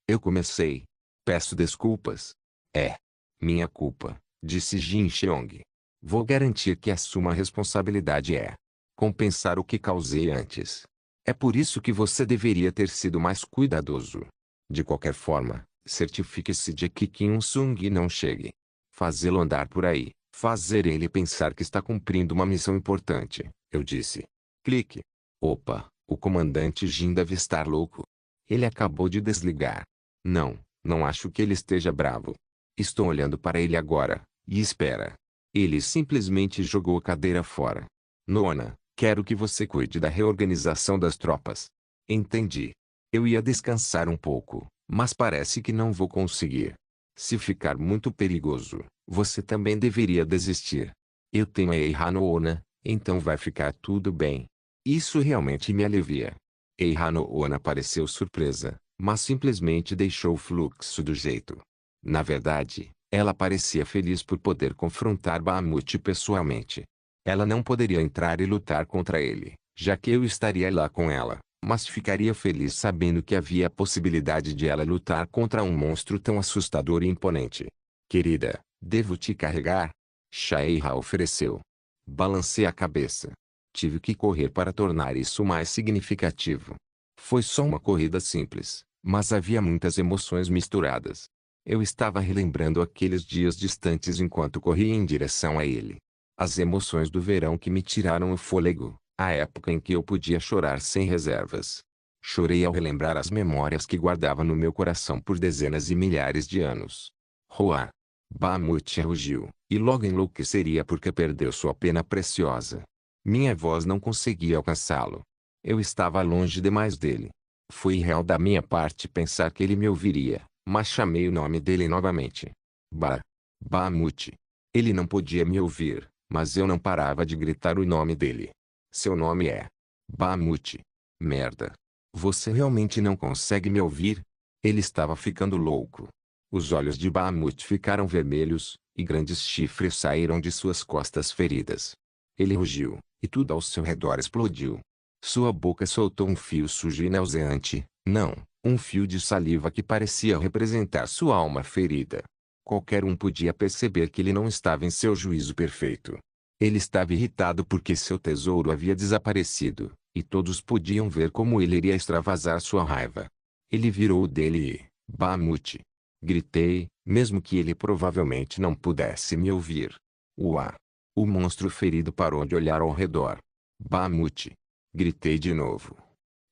[SPEAKER 1] Eu comecei. Peço desculpas. É minha culpa, disse Jin Cheong. Vou garantir que assuma a responsabilidade compensar o que causei antes. É por isso que você deveria ter sido mais cuidadoso. De qualquer forma, certifique-se de que Kim Sung não chegue. Fazê-lo andar por aí, fazer ele pensar que está cumprindo uma missão importante, eu disse. Clique. Opa, o comandante Jin deve estar louco. Ele acabou de desligar. Não acho que ele esteja bravo. Estou olhando para ele agora, e espera. Ele simplesmente jogou a cadeira fora. Nona, quero que você cuide da reorganização das tropas. Entendi. Eu ia descansar um pouco, mas parece que não vou conseguir. Se ficar muito perigoso, você também deveria desistir. Eu tenho a Eira Nona, então vai ficar tudo bem. Isso realmente me alivia. Eira Nona pareceu surpresa, mas simplesmente deixou o fluxo do jeito. Na verdade, Ela parecia feliz por poder confrontar Bahamut pessoalmente. Ela não poderia entrar e lutar contra ele, já que eu estaria lá com ela, mas ficaria feliz sabendo que havia a possibilidade de ela lutar contra um monstro tão assustador e imponente. Querida, devo te carregar? Shaeha ofereceu. Balancei a cabeça. Tive que correr para tornar isso mais significativo. Foi só uma corrida simples, mas havia muitas emoções misturadas. Eu estava relembrando aqueles dias distantes enquanto corria em direção a ele. As emoções do verão que me tiraram o fôlego, a época em que eu podia chorar sem reservas. Chorei ao relembrar as memórias que guardava no meu coração por dezenas e milhares de anos. Roar. Bahamut rugiu, e logo enlouqueceria porque perdeu sua pena preciosa. Minha voz não conseguia alcançá-lo. Eu estava longe demais dele. Foi irreal da minha parte pensar que ele me ouviria, mas chamei o nome dele novamente. Bahamut. Ele não podia me ouvir, mas eu não parava de gritar o nome dele. Seu nome é Bahamut. Merda. Você realmente não consegue me ouvir? Ele estava ficando louco. Os olhos de Bahamut ficaram vermelhos, e grandes chifres saíram de suas costas feridas. Ele rugiu, e tudo ao seu redor explodiu. Sua boca soltou um fio sujo e nauseante, não, um fio de saliva que parecia representar sua alma ferida. Qualquer um podia perceber que ele não estava em seu juízo perfeito. Ele estava irritado porque seu tesouro havia desaparecido, e todos podiam ver como ele iria extravasar sua raiva. Ele virou o dele e, Bahamut. Gritei, mesmo que ele provavelmente não pudesse me ouvir. Uá! O monstro ferido parou de olhar ao redor. Bahamut. Gritei de novo.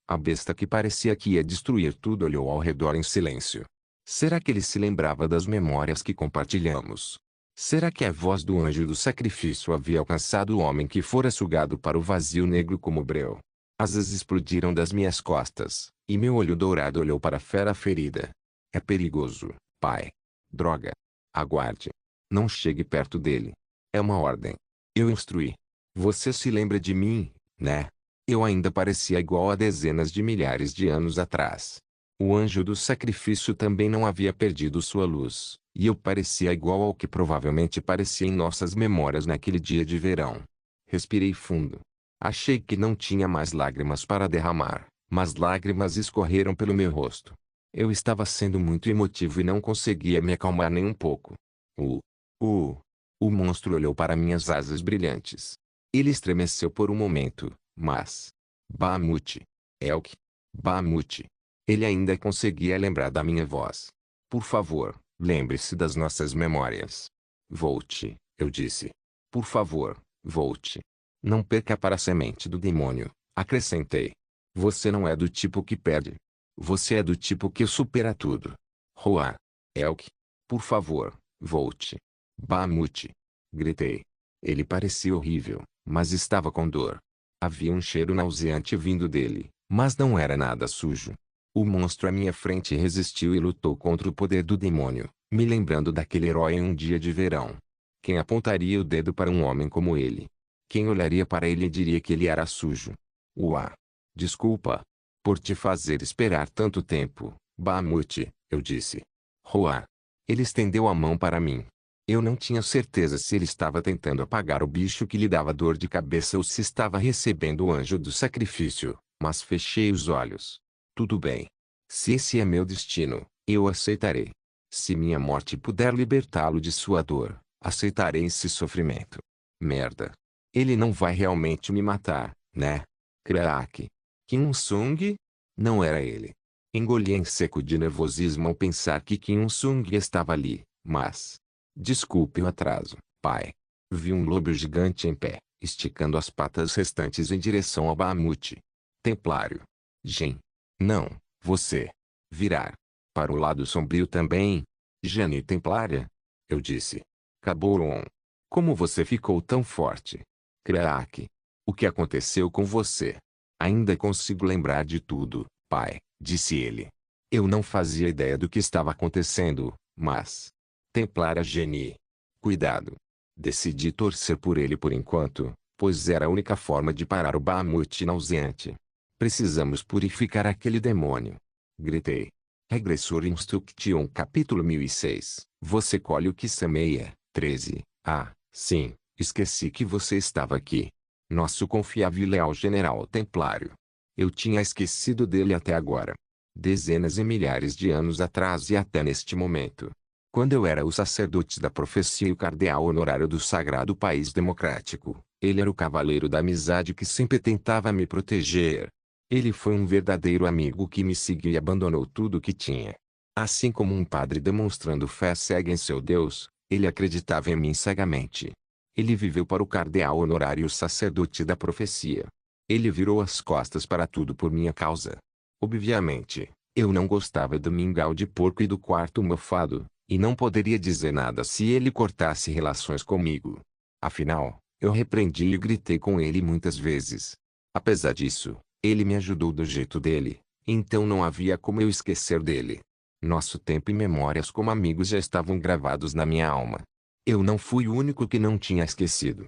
[SPEAKER 1] A besta que parecia que ia destruir tudo olhou ao redor em silêncio. Será que ele se lembrava das memórias que compartilhamos? Será que a voz do anjo do sacrifício havia alcançado o homem que fora sugado para o vazio negro como breu? Asas explodiram das minhas costas, e meu olho dourado olhou para a fera ferida. É perigoso, pai. Droga. Aguarde. Não chegue perto dele. É uma ordem. Eu instruí. Você se lembra de mim, né? Eu ainda parecia igual a dezenas de milhares de anos atrás. O anjo do sacrifício também não havia perdido sua luz, e eu parecia igual ao que provavelmente parecia em nossas memórias naquele dia de verão. Respirei fundo. Achei que não tinha mais lágrimas para derramar, mas lágrimas escorreram pelo meu rosto. Eu estava sendo muito emotivo e não conseguia me acalmar nem um pouco. Uh, uh. O monstro olhou para minhas asas brilhantes. Ele estremeceu por um momento, mas... Bahamut. Elk. Bahamut. Ele ainda conseguia lembrar da minha voz. Por favor, lembre-se das nossas memórias. Volte, eu disse. Por favor, volte. Não perca para a semente do demônio, acrescentei. Você não é do tipo que perde. Você é do tipo que supera tudo. Roar. Elk. Por favor, volte. Bahamut. Gritei. Ele parecia horrível, mas estava com dor. Havia um cheiro nauseante vindo dele, mas não era nada sujo. O monstro à minha frente resistiu e lutou contra o poder do demônio, me lembrando daquele herói em um dia de verão. Quem apontaria o dedo para um homem como ele? Quem olharia para ele e diria que ele era sujo? Uá! Desculpa por te fazer esperar tanto tempo, Bahamut, eu disse. Roar. Ele estendeu a mão para mim. Eu não tinha certeza se ele estava tentando apagar o bicho que lhe dava dor de cabeça ou se estava recebendo o anjo do sacrifício, mas fechei os olhos. Tudo bem. Se esse é meu destino, eu aceitarei. Se minha morte puder libertá-lo de sua dor, aceitarei esse sofrimento. Merda. Ele não vai realmente me matar, né? Crack. Kim Sung? Não era ele. Engoli em seco de nervosismo ao pensar que Kim Sung estava ali, mas... Desculpe o atraso, pai. Vi um lobo gigante em pé, esticando as patas restantes em direção a Bahamut. Templário. Jin. Não, você. Virar. Para o lado sombrio também. Jane Templária? Eu disse. Caboron. Como você ficou tão forte? Crack. O que aconteceu com você? Ainda consigo lembrar de tudo, pai, disse ele. Eu não fazia ideia do que estava acontecendo, mas... Templária Genie. Cuidado. Decidi torcer por ele por enquanto, pois era a única forma de parar o Bahamut nauseante. Precisamos purificar aquele demônio. Gritei. Regressor Instruction Capítulo 1006. Você colhe o que semeia. 13. Ah, sim, esqueci que você estava aqui. Nosso confiável e leal general templário. Eu tinha esquecido dele até agora. Dezenas e milhares de anos atrás e até neste momento. Quando eu era o sacerdote da profecia e o cardeal honorário do sagrado país democrático, ele era o cavaleiro da amizade que sempre tentava me proteger. Ele foi um verdadeiro amigo que me seguiu e abandonou tudo o que tinha. Assim como um padre demonstrando fé cega em seu Deus, ele acreditava em mim cegamente. Ele viveu para o cardeal honorário e o sacerdote da profecia. Ele virou as costas para tudo por minha causa. Obviamente, eu não gostava do mingau de porco e do quarto mofado, e não poderia dizer nada se ele cortasse relações comigo. Afinal, eu repreendi e gritei com ele muitas vezes. Apesar disso, ele me ajudou do jeito dele, então não havia como eu esquecer dele. Nosso tempo e memórias como amigos já estavam gravados na minha alma. Eu não fui o único que não tinha esquecido.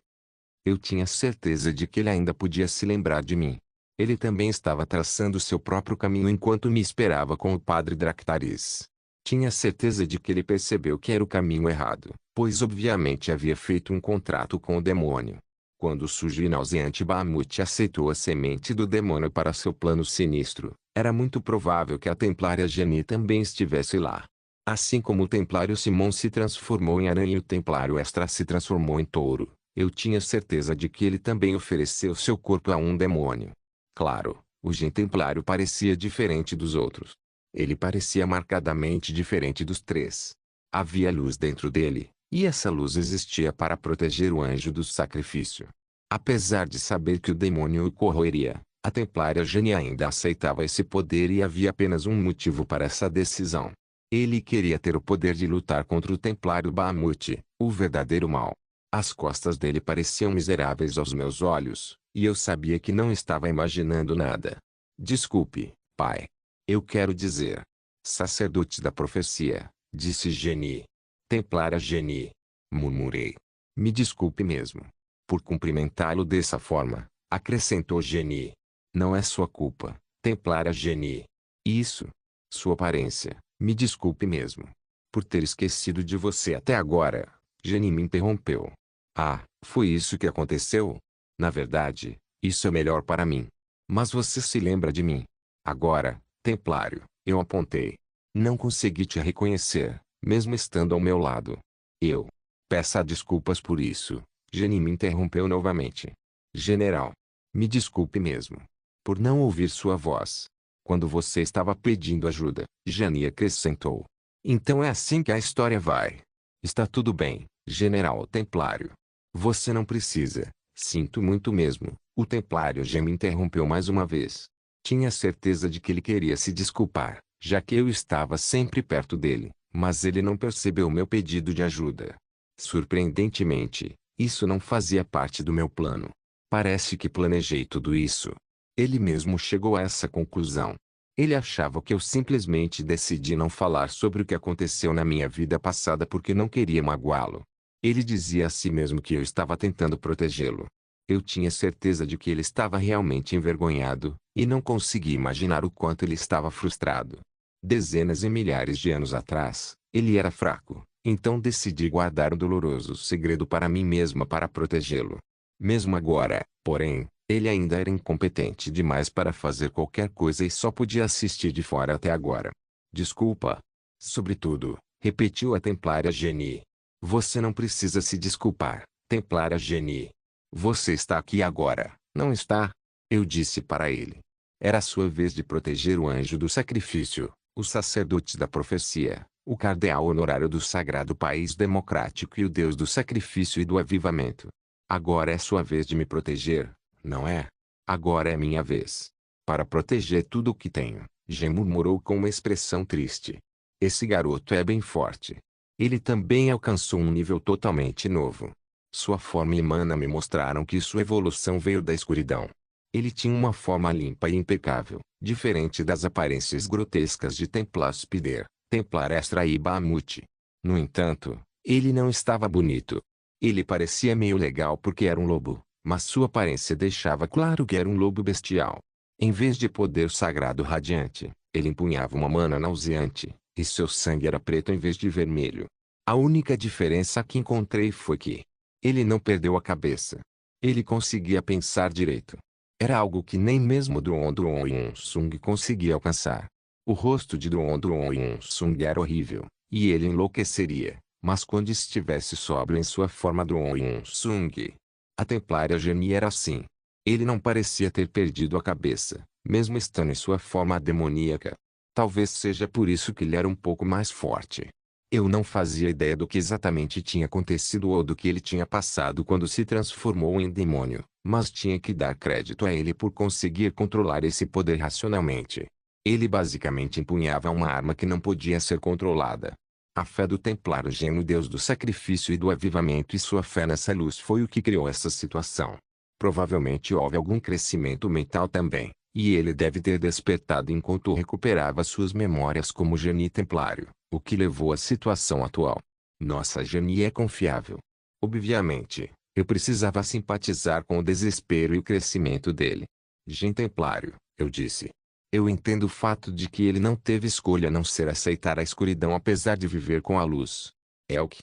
[SPEAKER 1] Eu tinha certeza de que ele ainda podia se lembrar de mim. Ele também estava traçando seu próprio caminho enquanto me esperava com o padre Dractaris. Tinha certeza de que ele percebeu que era o caminho errado, pois obviamente havia feito um contrato com o demônio. Quando o sujo e nauseante Bahamut aceitou a semente do demônio para seu plano sinistro, era muito provável que a templária Geni também estivesse lá. Assim como o templário Simon se transformou em aranha e o templário Extra se transformou em touro, eu tinha certeza de que ele também ofereceu seu corpo a um demônio. Claro, o Gen templário parecia diferente dos outros. Ele parecia marcadamente diferente dos três. Havia luz dentro dele, e essa luz existia para proteger o anjo do sacrifício. Apesar de saber que o demônio o corroeria, a templária Geni ainda aceitava esse poder e havia apenas um motivo para essa decisão. Ele queria ter o poder de lutar contra o templário Bahamut, o verdadeiro mal. As costas dele pareciam miseráveis aos meus olhos, e eu sabia que não estava imaginando nada. Desculpe, pai. Eu quero dizer. Sacerdote da profecia, disse Geni. Templária Geni. Murmurei. Me desculpe mesmo. Por cumprimentá-lo dessa forma, acrescentou Geni. Não é sua culpa, templária Geni. Isso. Sua aparência, me desculpe mesmo. Por ter esquecido de você até agora, Geni me interrompeu. Ah, foi isso que aconteceu? Na verdade, isso é melhor para mim. Mas você se lembra de mim. Agora, templário, eu apontei. Não consegui te reconhecer, mesmo estando ao meu lado. Eu. Peça desculpas por isso. Geni me interrompeu novamente. General. Me desculpe mesmo. Por não ouvir sua voz. Quando você estava pedindo ajuda, Geni acrescentou. Então é assim que a história vai. Está tudo bem, General Templário. Você não precisa. Sinto muito mesmo. O Templário Geni me interrompeu mais uma vez. Tinha certeza de que ele queria se desculpar, já que eu estava sempre perto dele, mas ele não percebeu meu pedido de ajuda. Surpreendentemente, isso não fazia parte do meu plano. Parece que planejei tudo isso. Ele mesmo chegou a essa conclusão. Ele achava que eu simplesmente decidi não falar sobre o que aconteceu na minha vida passada porque não queria magoá-lo. Ele dizia a si mesmo que eu estava tentando protegê-lo. Eu tinha certeza de que ele estava realmente envergonhado, e não conseguia imaginar o quanto ele estava frustrado. Dezenas e milhares de anos atrás, ele era fraco, então decidi guardar um doloroso segredo para mim mesma para protegê-lo. Mesmo agora, porém, ele ainda era incompetente demais para fazer qualquer coisa e só podia assistir de fora até agora. Desculpa. Sobretudo, repetiu a templária Geni. Você não precisa se desculpar, templária Geni. Você está aqui agora, não está? Eu disse para ele. Era a sua vez de proteger o anjo do sacrifício, o sacerdote da profecia, o cardeal honorário do sagrado país democrático e o Deus do sacrifício e do avivamento. Agora é sua vez de me proteger, não é? Agora é minha vez. Para proteger tudo o que tenho, Gen murmurou com uma expressão triste. Esse garoto é bem forte. Ele também alcançou um nível totalmente novo. Sua forma e mana me mostraram que sua evolução veio da escuridão. Ele tinha uma forma limpa e impecável, diferente das aparências grotescas de Templar Spider, Templar Extra e Bahamut. No entanto, ele não estava bonito. Ele parecia meio legal porque era um lobo, mas sua aparência deixava claro que era um lobo bestial. Em vez de poder sagrado radiante, ele empunhava uma mana nauseante, e seu sangue era preto em vez de vermelho. A única diferença que encontrei foi que ele não perdeu a cabeça. Ele conseguia pensar direito. Era algo que nem mesmo Dron Dron Yunsung conseguia alcançar. O rosto de Dron Dron Yunsung era horrível, e ele enlouqueceria, mas quando estivesse sóbrio em sua forma Dron Yunsung. A Templária Genie era assim. Ele não parecia ter perdido a cabeça, mesmo estando em sua forma demoníaca. Talvez seja por isso que ele era um pouco mais forte. Eu não fazia ideia do que exatamente tinha acontecido ou do que ele tinha passado quando se transformou em demônio, mas tinha que dar crédito a ele por conseguir controlar esse poder racionalmente. Ele basicamente empunhava uma arma que não podia ser controlada. A fé do Templário Gênio, Deus do sacrifício e do avivamento, e sua fé nessa luz foi o que criou essa situação. Provavelmente houve algum crescimento mental também, e ele deve ter despertado enquanto recuperava suas memórias como Genie Templário, o que levou à situação atual. Nossa Genie é confiável. Obviamente, eu precisava simpatizar com o desespero e o crescimento dele. Genie Templário, eu disse. Eu entendo o fato de que ele não teve escolha a não ser aceitar a escuridão apesar de viver com a luz. Elk.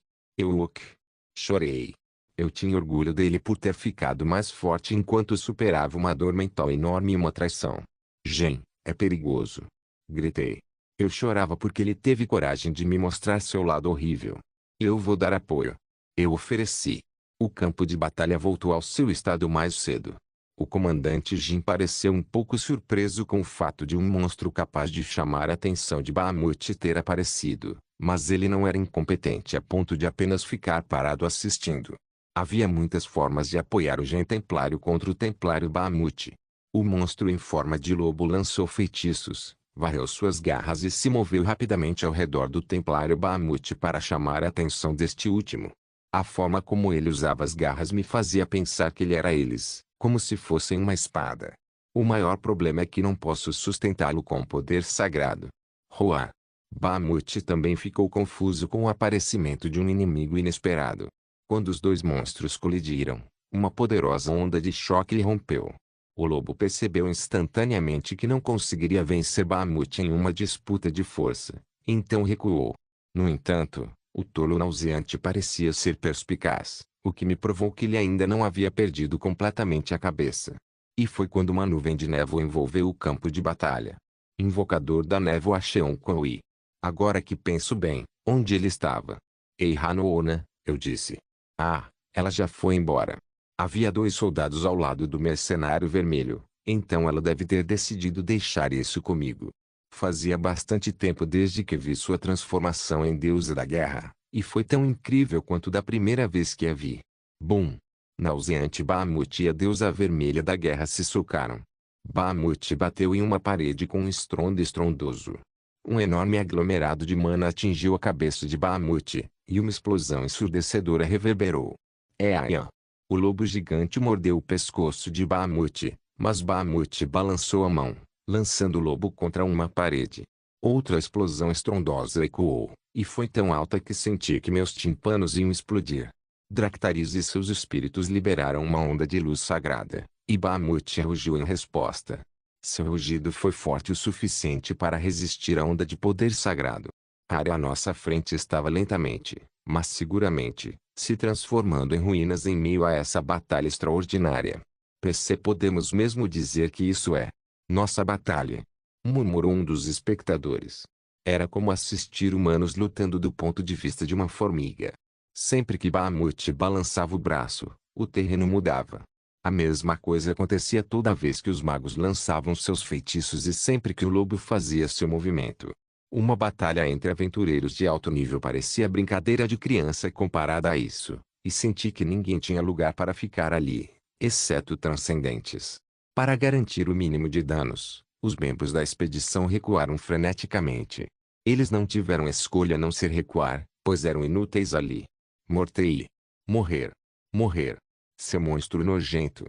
[SPEAKER 1] Chorei. Eu tinha orgulho dele por ter ficado mais forte enquanto superava uma dor mental enorme e uma traição. Gen, é perigoso. Gritei. Eu chorava porque ele teve coragem de me mostrar seu lado horrível. Eu vou dar apoio. Eu ofereci. O campo de batalha voltou ao seu estado mais cedo. O comandante Jin pareceu um pouco surpreso com o fato de um monstro capaz de chamar a atenção de Bahamut ter aparecido, mas ele não era incompetente a ponto de apenas ficar parado assistindo. Havia muitas formas de apoiar o Gen Templário contra o Templário Bahamut. O monstro em forma de lobo lançou feitiços, varreu suas garras e se moveu rapidamente ao redor do Templário Bahamut para chamar a atenção deste último. A forma como ele usava as garras me fazia pensar que ele era eles, como se fossem uma espada. O maior problema é que não posso sustentá-lo com poder sagrado. Roar. Bahamut também ficou confuso com o aparecimento de um inimigo inesperado. Quando os dois monstros colidiram, uma poderosa onda de choque lhe rompeu. O lobo percebeu instantaneamente que não conseguiria vencer Bahamut em uma disputa de força, então recuou. No entanto, o tolo nauseante parecia ser perspicaz, o que me provou que ele ainda não havia perdido completamente a cabeça. E foi quando uma nuvem de névoa envolveu o campo de batalha. Invocador da névoa Cheon Kui. Agora que penso bem, onde ele estava? Ei Hanoona, eu disse. Ah, ela já foi embora. Havia 2 soldados ao lado do mercenário vermelho, então ela deve ter decidido deixar isso comigo. Fazia bastante tempo desde que vi sua transformação em deusa da guerra, e foi tão incrível quanto da primeira vez que a vi. Bum! Nauseante Bahamut e a deusa vermelha da guerra se socaram. Bahamut bateu em uma parede com um estrondo estrondoso. Um enorme aglomerado de mana atingiu a cabeça de Bahamut, e uma explosão ensurdecedora reverberou. Aia! O lobo gigante mordeu o pescoço de Bahamut, mas Bahamut balançou a mão, lançando o lobo contra uma parede. Outra explosão estrondosa ecoou, e foi tão alta que senti que meus tímpanos iam explodir. Dractaris e seus espíritos liberaram uma onda de luz sagrada, e Bahamut rugiu em resposta. Seu rugido foi forte o suficiente para resistir à onda de poder sagrado. A área à nossa frente estava lentamente, mas seguramente, se transformando em ruínas em meio a essa batalha extraordinária. PC, podemos mesmo dizer que isso é nossa batalha, murmurou um dos espectadores. Era como assistir humanos lutando do ponto de vista de uma formiga. Sempre que Bahamut balançava o braço, o terreno mudava. A mesma coisa acontecia toda vez que os magos lançavam seus feitiços e sempre que o lobo fazia seu movimento. Uma batalha entre aventureiros de alto nível parecia brincadeira de criança comparada a isso, e senti que ninguém tinha lugar para ficar ali, exceto transcendentes. Para garantir o mínimo de danos, os membros da expedição recuaram freneticamente. Eles não tiveram escolha a não ser recuar, pois eram inúteis ali. Mortei. Morrer. Morrer. Seu monstro nojento.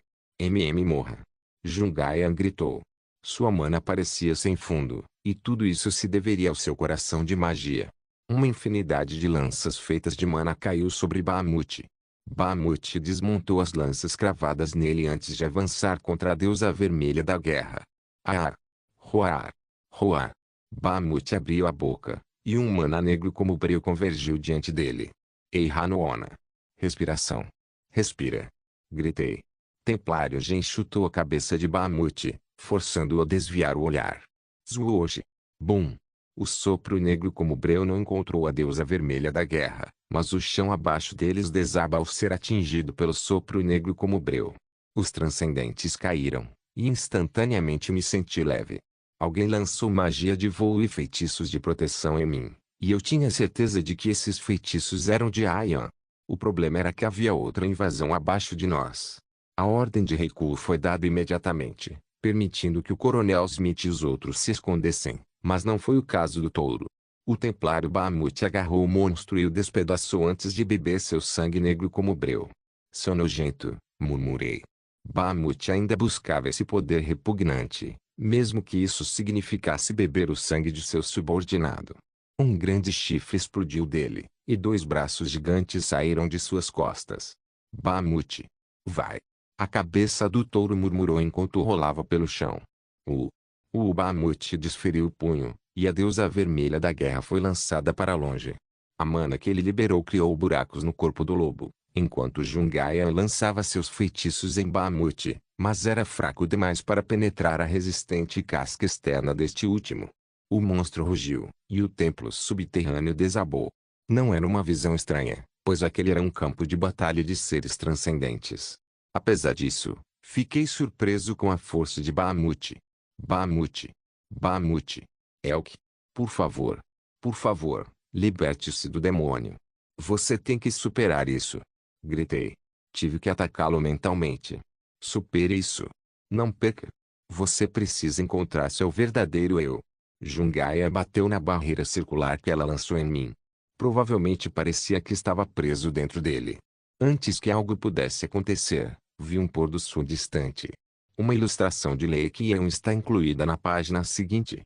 [SPEAKER 1] Morra. Jungaian gritou. Sua mana parecia sem fundo, e tudo isso se deveria ao seu coração de magia. Uma infinidade de lanças feitas de mana caiu sobre Bahamut. Bahamut desmontou as lanças cravadas nele antes de avançar contra a deusa vermelha da guerra. Ar. Roar. Roar. Bahamut abriu a boca, e um mana negro como breu convergiu diante dele. Ei Hanuona. Respiração. Respira. Gritei. Templário Gen chutou a cabeça de Bahamut, forçando-o a desviar o olhar. Zuoji. Bum. O sopro negro como breu não encontrou a deusa vermelha da guerra, mas o chão abaixo deles desaba ao ser atingido pelo sopro negro como breu. Os transcendentes caíram, e instantaneamente me senti leve. Alguém lançou magia de voo e feitiços de proteção em mim, e eu tinha certeza de que esses feitiços eram de Ayan. O problema era que havia outra invasão abaixo de nós. A ordem de recuo foi dada imediatamente, permitindo que o Coronel Smith e os outros se escondessem, mas não foi o caso do touro. O templário Bahamut agarrou o monstro e o despedaçou antes de beber seu sangue negro como breu. Seu nojento, murmurei. Bahamut ainda buscava esse poder repugnante, mesmo que isso significasse beber o sangue de seu subordinado. Um grande chifre explodiu dele, e 2 braços gigantes saíram de suas costas. Bahamut. Vai. A cabeça do touro murmurou enquanto rolava pelo chão. O Bahamut desferiu o punho, e a deusa vermelha da guerra foi lançada para longe. A mana que ele liberou criou buracos no corpo do lobo, enquanto Jungaya lançava seus feitiços em Bahamut, mas era fraco demais para penetrar a resistente casca externa deste último. O monstro rugiu, e o templo subterrâneo desabou. Não era uma visão estranha, pois aquele era um campo de batalha de seres transcendentes. Apesar disso, fiquei surpreso com a força de Bahamut. Bahamut. Bahamut. Elk. Por favor. Por favor, liberte-se do demônio. Você tem que superar isso. Gritei. Tive que atacá-lo mentalmente. Supere isso. Não perca. Você precisa encontrar seu verdadeiro eu. Jungaya bateu na barreira circular que ela lançou em mim. Provavelmente parecia que estava preso dentro dele. Antes que algo pudesse acontecer, vi um pôr do sul distante. Uma ilustração de Lei Qian está incluída na página seguinte.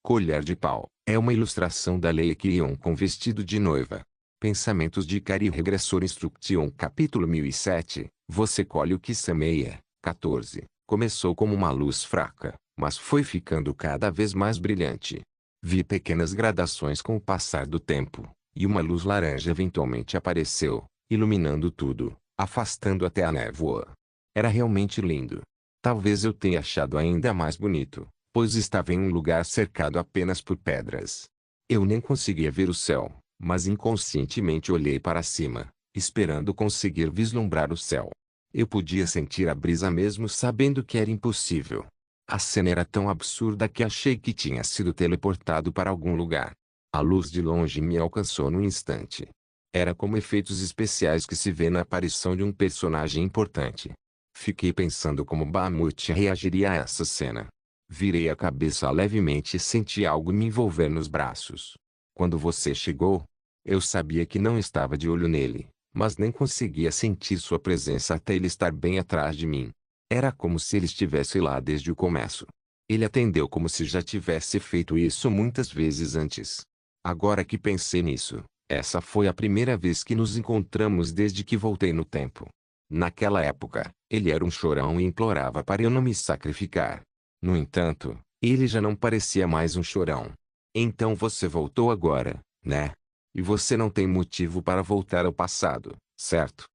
[SPEAKER 1] Colher de pau. É uma ilustração da Lei Qian com vestido de noiva. Pensamentos de Ikari Regressor Instruction Capítulo 1007. Você colhe o que semeia. 14. Começou como uma luz fraca, mas foi ficando cada vez mais brilhante. Vi pequenas gradações com o passar do tempo, e uma luz laranja eventualmente apareceu, iluminando tudo, afastando até a névoa. Era realmente lindo. Talvez eu tenha achado ainda mais bonito, pois estava em um lugar cercado apenas por pedras. Eu nem conseguia ver o céu, mas inconscientemente olhei para cima, esperando conseguir vislumbrar o céu. Eu podia sentir a brisa mesmo sabendo que era impossível. A cena era tão absurda que achei que tinha sido teleportado para algum lugar. A luz de longe me alcançou num instante. Era como efeitos especiais que se vê na aparição de um personagem importante. Fiquei pensando como Bahamut reagiria a essa cena. Virei a cabeça levemente e senti algo me envolver nos braços. Quando você chegou, eu sabia que não estava de olho nele, mas nem conseguia sentir sua presença até ele estar bem atrás de mim. Era como se ele estivesse lá desde o começo. Ele atendeu como se já tivesse feito isso muitas vezes antes. Agora que pensei nisso, essa foi a primeira vez que nos encontramos desde que voltei no tempo. Naquela época, ele era um chorão e implorava para eu não me sacrificar. No entanto, ele já não parecia mais um chorão. Então você voltou agora, né? E você não tem motivo para voltar ao passado, certo?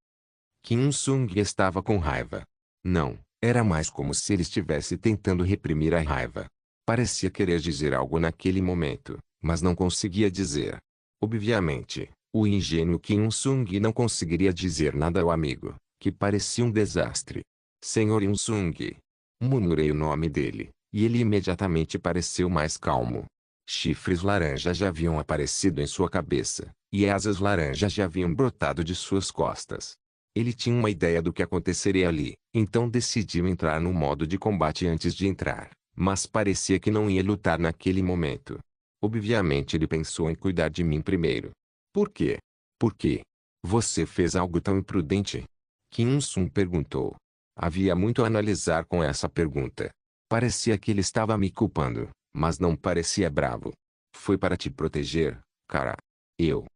[SPEAKER 1] Kim Sung estava com raiva. Não, era mais como se ele estivesse tentando reprimir a raiva. Parecia querer dizer algo naquele momento, mas não conseguia dizer. Obviamente, o ingênuo Kim Sung não conseguiria dizer nada ao amigo, que parecia um desastre. Senhor Sung. Murmurei o nome dele, e ele imediatamente pareceu mais calmo. Chifres laranjas já haviam aparecido em sua cabeça, e asas laranjas já haviam brotado de suas costas. Ele tinha uma ideia do que aconteceria ali, então decidiu entrar no modo de combate antes de entrar, mas parecia que não ia lutar naquele momento. Obviamente ele pensou em cuidar de mim primeiro. Por quê? Por quê? Você fez algo tão imprudente? Kim Sun perguntou. Havia muito a analisar com essa pergunta. Parecia que ele estava me culpando, mas não parecia bravo. Foi para te proteger, cara. Eu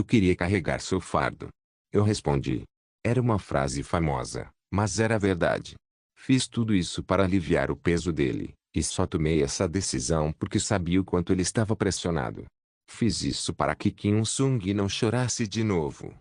[SPEAKER 1] queria carregar seu fardo. Eu respondi. Era uma frase famosa, mas era verdade. Fiz tudo isso para aliviar o peso dele, E só tomei essa decisão porque sabia o quanto ele estava pressionado. Fiz isso para que Kim Il-sung não chorasse de novo.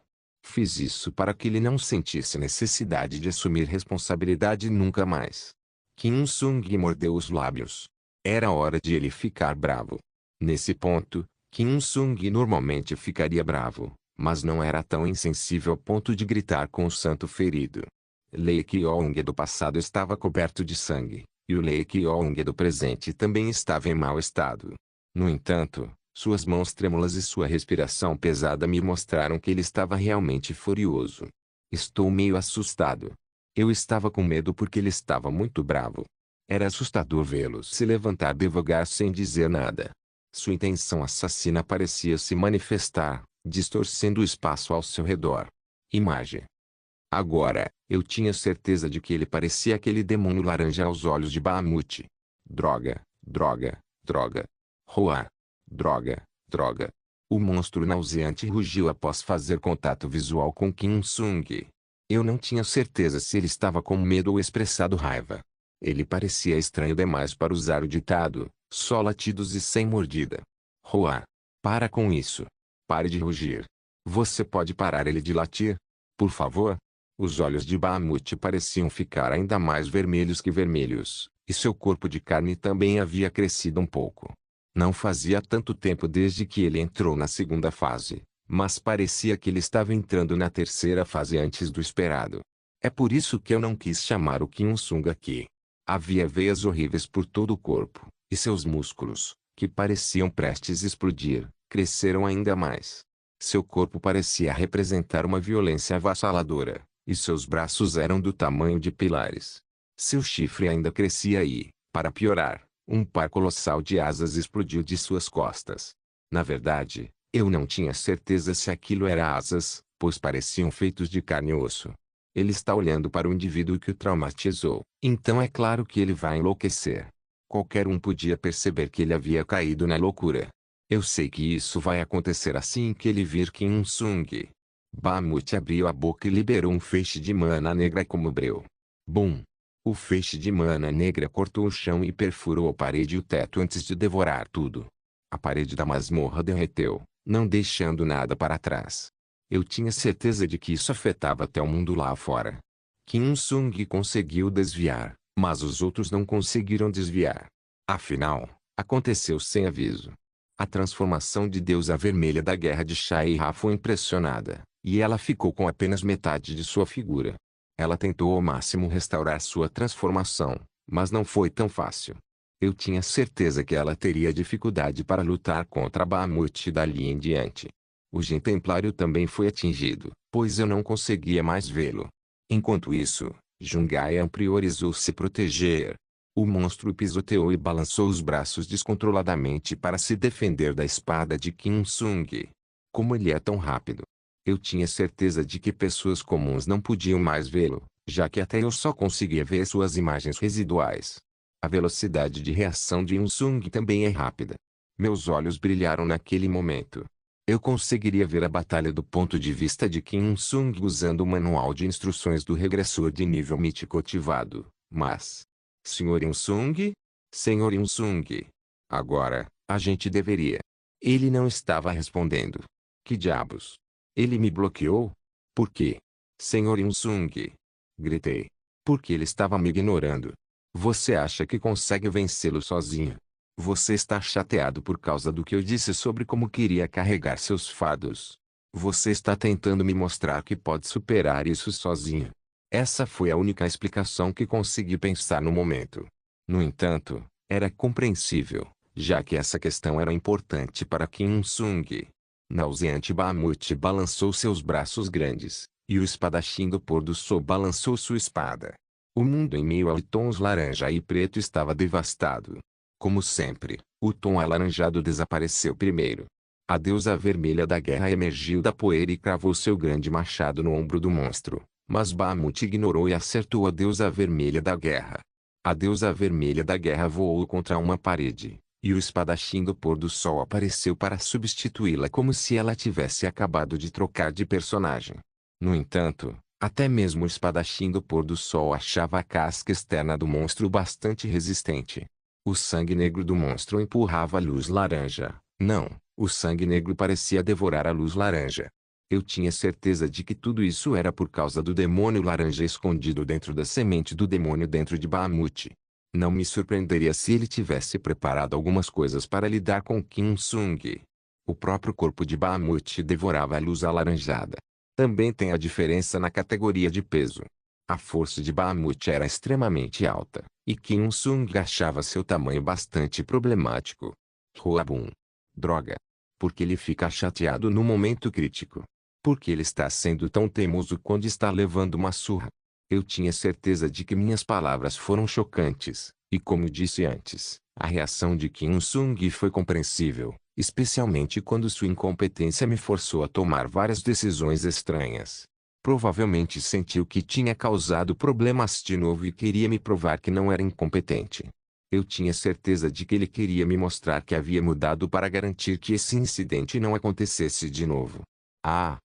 [SPEAKER 1] Fiz isso para que ele não sentisse necessidade de assumir responsabilidade nunca mais. Kim Il-sung mordeu os lábios. Era hora de ele ficar bravo. Nesse ponto, Kim Il-sung normalmente ficaria bravo, mas não era tão insensível ao ponto de gritar com o santo ferido. Lee Kyong do passado estava coberto de sangue, e o Lee Kyong do presente também estava em mau estado. No entanto, suas mãos trêmulas e sua respiração pesada me mostraram que ele estava realmente furioso. Estou meio assustado. Eu estava com medo porque ele estava muito bravo. Era assustador vê-lo se levantar devagar sem dizer nada. Sua intenção assassina parecia se manifestar, distorcendo o espaço ao seu redor. Imagem. Agora, eu tinha certeza de que ele parecia aquele demônio laranja aos olhos de Bahamut. Droga, droga, droga. Roar. Droga, droga. O monstro nauseante rugiu após fazer contato visual com Kim Il-sung. Eu não tinha certeza se ele estava com medo ou expressado raiva. Ele parecia estranho demais para usar o ditado, só latidos e sem mordida. Roar. Para com isso. Pare de rugir. Você pode parar ele de latir? Por favor? Os olhos de Bahamut pareciam ficar ainda mais vermelhos que vermelhos, e seu corpo de carne também havia crescido um pouco. Não fazia tanto tempo desde que ele entrou na segunda fase, mas parecia que ele estava entrando na terceira fase antes do esperado. É por isso que eu não quis chamar o Kim Il-sung aqui. Havia veias horríveis por todo o corpo, e seus músculos, que pareciam prestes a explodir, cresceram ainda mais. Seu corpo parecia representar uma violência avassaladora, e seus braços eram do tamanho de pilares. Seu chifre ainda crescia e, para piorar, um par colossal de asas explodiu de suas costas. Na verdade, eu não tinha certeza se aquilo era asas, pois pareciam feitos de carne e osso. Ele está olhando para o indivíduo que o traumatizou, então é claro que ele vai enlouquecer. Qualquer um podia perceber que ele havia caído na loucura. Eu sei que isso vai acontecer assim que ele vir Kim Il-sung. Bahamut abriu a boca e liberou um feixe de mana negra como breu. Bum! O feixe de mana negra cortou o chão e perfurou a parede e o teto antes de devorar tudo. A parede da masmorra derreteu, não deixando nada para trás. Eu tinha certeza de que isso afetava até o mundo lá fora. Kim Il-sung conseguiu desviar, mas os outros não conseguiram desviar. Afinal, aconteceu sem aviso. A transformação de deusa vermelha da guerra de Shai-Ra foi impressionada, e ela ficou com apenas metade de sua figura. Ela tentou ao máximo restaurar sua transformação, mas não foi tão fácil. Eu tinha certeza que ela teria dificuldade para lutar contra Bahamut dali em diante. O Jin Templário também foi atingido, pois eu não conseguia mais vê-lo. Enquanto isso, Jungaian priorizou se proteger. O monstro pisoteou e balançou os braços descontroladamente para se defender da espada de Kim Il-sung. Como ele é tão rápido! Eu tinha certeza de que pessoas comuns não podiam mais vê-lo, já que até eu só conseguia ver suas imagens residuais. A velocidade de reação de Il-sung também é rápida. Meus olhos brilharam naquele momento. Eu conseguiria ver a batalha do ponto de vista de Kim Il-sung usando o manual de instruções do regressor de nível mítico ativado, mas... Sr. Il-sung? Sr. Il-sung. Agora, a gente deveria... Ele não estava respondendo. Que diabos? Ele me bloqueou? Por quê? Sr. Il-sung. Gritei. Porque ele estava me ignorando. Você acha que consegue vencê-lo sozinho? Você está chateado por causa do que eu disse sobre como queria carregar seus fardos. Você está tentando me mostrar que pode superar isso sozinho. Essa foi a única explicação que consegui pensar no momento. No entanto, era compreensível, já que essa questão era importante para Kim Il-sung. Nauseante Bahamut balançou seus braços grandes, e o espadachim do pôr do sol balançou sua espada. O mundo em meio a tons laranja e preto estava devastado. Como sempre, o tom alaranjado desapareceu primeiro. A deusa vermelha da guerra emergiu da poeira e cravou seu grande machado no ombro do monstro, mas Bahamut ignorou e acertou a deusa vermelha da guerra. A deusa vermelha da guerra voou contra uma parede, e o espadachim do pôr do sol apareceu para substituí-la como se ela tivesse acabado de trocar de personagem. No entanto, até mesmo o espadachim do pôr do sol achava a casca externa do monstro bastante resistente. O sangue negro do monstro empurrava a luz laranja. Não, o sangue negro parecia devorar a luz laranja. Eu tinha certeza de que tudo isso era por causa do demônio laranja escondido dentro da semente do demônio dentro de Bahamut. Não me surpreenderia se ele tivesse preparado algumas coisas para lidar com Kim Sung. O próprio corpo de Bahamut devorava a luz alaranjada. Também tem a diferença na categoria de peso. A força de Bahamut era extremamente alta, e Kim Sung achava seu tamanho bastante problemático. Roabun. Droga. Por que ele fica chateado no momento crítico? Por que ele está sendo tão teimoso quando está levando uma surra? Eu tinha certeza de que minhas palavras foram chocantes, e como disse antes, a reação de Kim Sung foi compreensível, especialmente quando sua incompetência me forçou a tomar várias decisões estranhas. Provavelmente sentiu que tinha causado problemas de novo e queria me provar que não era incompetente. Eu tinha certeza de que ele queria me mostrar que havia mudado para garantir que esse incidente não acontecesse de novo. Ah!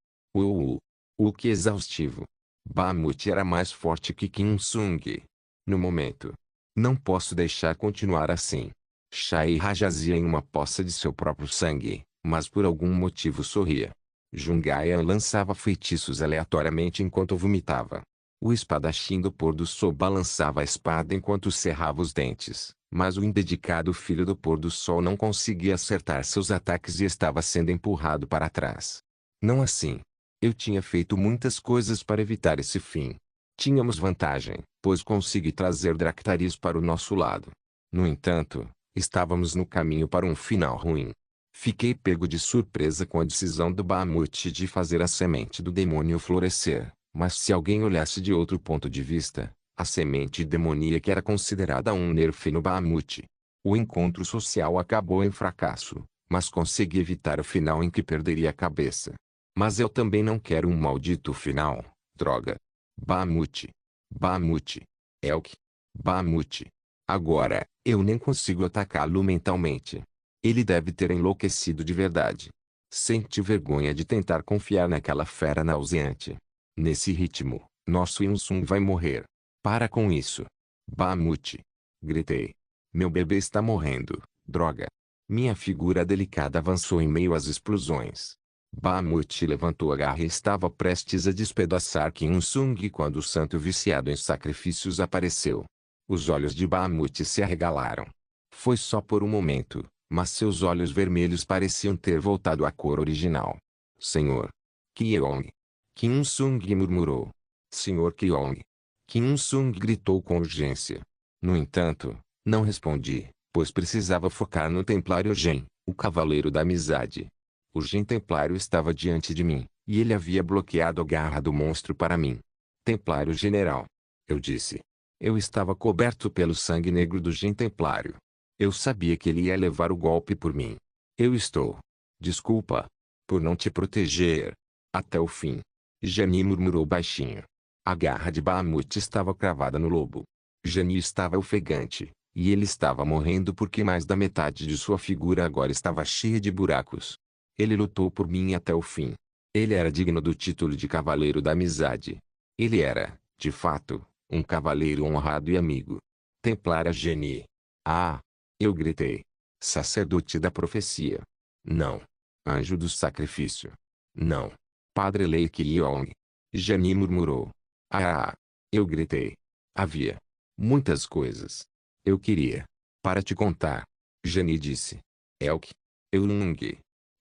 [SPEAKER 1] Que exaustivo! Bahamut era mais forte que Kim Sung. No momento. Não posso deixar continuar assim. Shaira jazia em uma poça de seu próprio sangue, mas por algum motivo sorria. Jungaya lançava feitiços aleatoriamente enquanto vomitava. O espadachim do pôr do sol balançava a espada enquanto cerrava os dentes, mas o indedicado filho do pôr do sol não conseguia acertar seus ataques e estava sendo empurrado para trás. Não assim. Eu tinha feito muitas coisas para evitar esse fim. Tínhamos vantagem, pois consegui trazer Dractaris para o nosso lado. No entanto, estávamos no caminho para um final ruim. Fiquei pego de surpresa com a decisão do Bahamut de fazer a semente do demônio florescer, mas se alguém olhasse de outro ponto de vista, a semente demoníaca era considerada um nerf no Bahamut. O encontro social acabou em fracasso, mas consegui evitar o final em que perderia a cabeça. Mas eu também não quero um maldito final, droga. Bahamut. Bahamut. Elk. Bahamut. Agora, eu nem consigo atacá-lo mentalmente. Ele deve ter enlouquecido de verdade. Senti vergonha de tentar confiar naquela fera nauseante. Nesse ritmo, nosso Insung vai morrer. Para com isso. Bahamut. Gritei. Meu bebê está morrendo, droga. Minha figura delicada avançou em meio às explosões. Bahamut levantou a garra e estava prestes a despedaçar Kim Sung quando o santo viciado em sacrifícios apareceu. Os olhos de Bahamut se arregalaram. Foi só por um momento, mas seus olhos vermelhos pareciam ter voltado à cor original. Senhor. Kyong. Kim Sung murmurou. Senhor Kyong. Kim Sung gritou com urgência. No entanto, não respondi, pois precisava focar no Templário Gen, o Cavaleiro da Amizade. O Gen Templário estava diante de mim, e ele havia bloqueado a garra do monstro para mim. Templário General. Eu disse. Eu estava coberto pelo sangue negro do Gen Templário. Eu sabia que ele ia levar o golpe por mim. Eu estou. Desculpa. Por não te proteger. Até o fim. Jani murmurou baixinho. A garra de Bahamut estava cravada no lobo. Jani estava ofegante, e ele estava morrendo porque mais da metade de sua figura agora estava cheia de buracos. Ele lutou por mim até o fim. Ele era digno do título de Cavaleiro da Amizade. Ele era, de fato, um cavaleiro honrado e amigo. Templária Geni. Ah! Eu gritei. Sacerdote da profecia. Não. Anjo do sacrifício. Não. Padre Lei Kyong. Geni murmurou. Ah! Eu gritei. Havia muitas coisas. Eu queria. Para te contar. Geni disse. Elk. Eulung.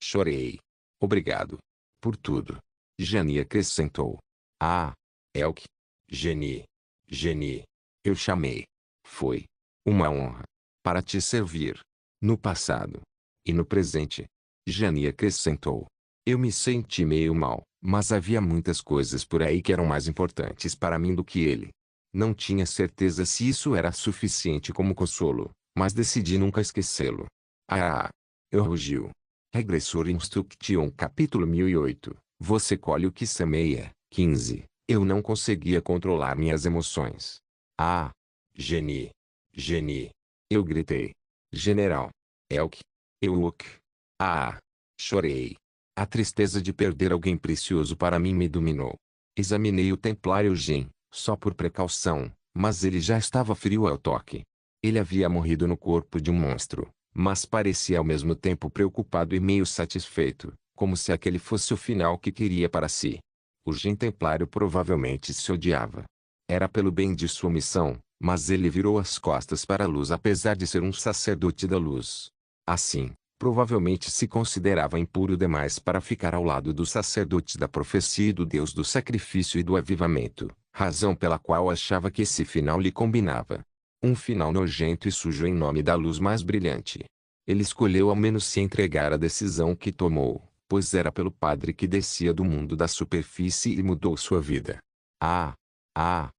[SPEAKER 1] Chorei. Obrigado. Por tudo. Geni acrescentou. Ah! Elk. Geni. Geni. Eu chamei. Foi uma honra. Para te servir. No passado. E no presente. Geni acrescentou. Eu me senti meio mal, mas havia muitas coisas por aí que eram mais importantes para mim do que ele. Não tinha certeza se isso era suficiente como consolo, mas decidi nunca esquecê-lo. Ah! Eu rugiu. Regressor Instruction capítulo 1008. Você colhe o que semeia. 15. Eu não conseguia controlar minhas emoções. Ah! Geni. Geni. Eu gritei. General. Elk. Euk. Ah! Chorei. A tristeza de perder alguém precioso para mim me dominou. Examinei o Templário Gen, só por precaução, mas ele já estava frio ao toque. Ele havia morrido no corpo de um monstro, mas parecia ao mesmo tempo preocupado e meio satisfeito, como se aquele fosse o final que queria para si. O Jin Templário provavelmente se odiava. Era pelo bem de sua missão, mas ele virou as costas para a luz apesar de ser um sacerdote da luz. Assim, provavelmente se considerava impuro demais para ficar ao lado dos sacerdotes da profecia e do Deus do sacrifício e do avivamento, razão pela qual achava que esse final lhe combinava. Um final nojento e sujo em nome da luz mais brilhante. Ele escolheu ao menos se entregar à decisão que tomou, pois era pelo Padre que descia do mundo da superfície e mudou sua vida. Ah! Ah!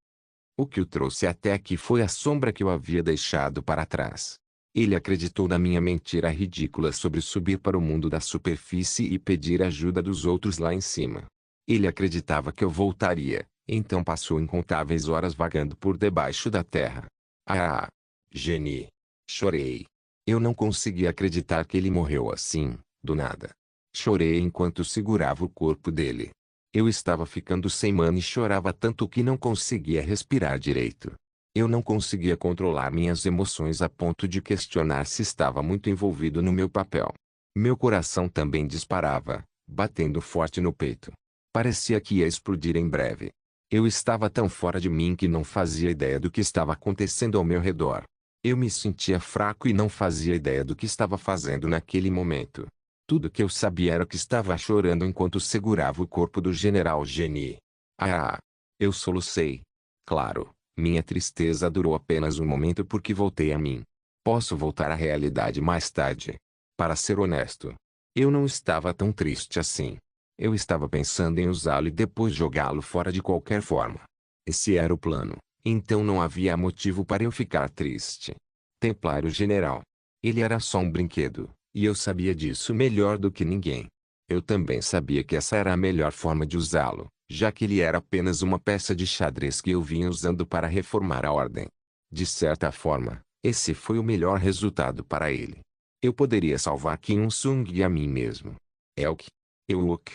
[SPEAKER 1] O que o trouxe até aqui foi a sombra que eu havia deixado para trás. Ele acreditou na minha mentira ridícula sobre subir para o mundo da superfície e pedir ajuda dos outros lá em cima. Ele acreditava que eu voltaria, então passou incontáveis horas vagando por debaixo da terra. Ah! Geni! Chorei. Eu não conseguia acreditar que ele morreu assim, do nada. Chorei enquanto segurava o corpo dele. Eu estava ficando sem mana e chorava tanto que não conseguia respirar direito. Eu não conseguia controlar minhas emoções a ponto de questionar se estava muito envolvido no meu papel. Meu coração também disparava, batendo forte no peito. Parecia que ia explodir em breve. Eu estava tão fora de mim que não fazia ideia do que estava acontecendo ao meu redor. Eu me sentia fraco e não fazia ideia do que estava fazendo naquele momento. Tudo que eu sabia era que estava chorando enquanto segurava o corpo do General Geni. Ah! Eu solucei. Claro, minha tristeza durou apenas um momento porque voltei a mim. Posso voltar à realidade mais tarde. Para ser honesto, eu não estava tão triste assim. Eu estava pensando em usá-lo e depois jogá-lo fora de qualquer forma. Esse era o plano, então não havia motivo para eu ficar triste. Templário General. Ele era só um brinquedo, e eu sabia disso melhor do que ninguém. Eu também sabia que essa era a melhor forma de usá-lo, já que ele era apenas uma peça de xadrez que eu vinha usando para reformar a ordem. De certa forma, esse foi o melhor resultado para ele. Eu poderia salvar Kim Il-sung e a mim mesmo. Elk. Euk.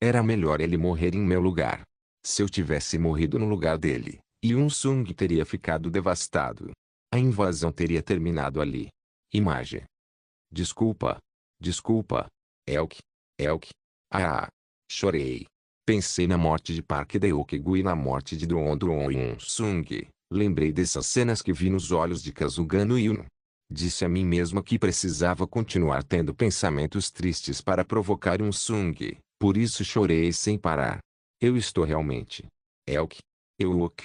[SPEAKER 1] Era melhor ele morrer em meu lugar. Se eu tivesse morrido no lugar dele, Il-sung teria ficado devastado. A invasão teria terminado ali. Imagem. Desculpa. Desculpa. Elk. Elk. Ah! Chorei. Pensei na morte de Park Dae-ok-gu e na morte de Dron Il-sung. Lembrei dessas cenas que vi nos olhos de Kazugano Yuno. Disse a mim mesma que precisava continuar tendo pensamentos tristes para provocar Il-sung, por isso chorei sem parar. Eu estou realmente. Elk. Euk.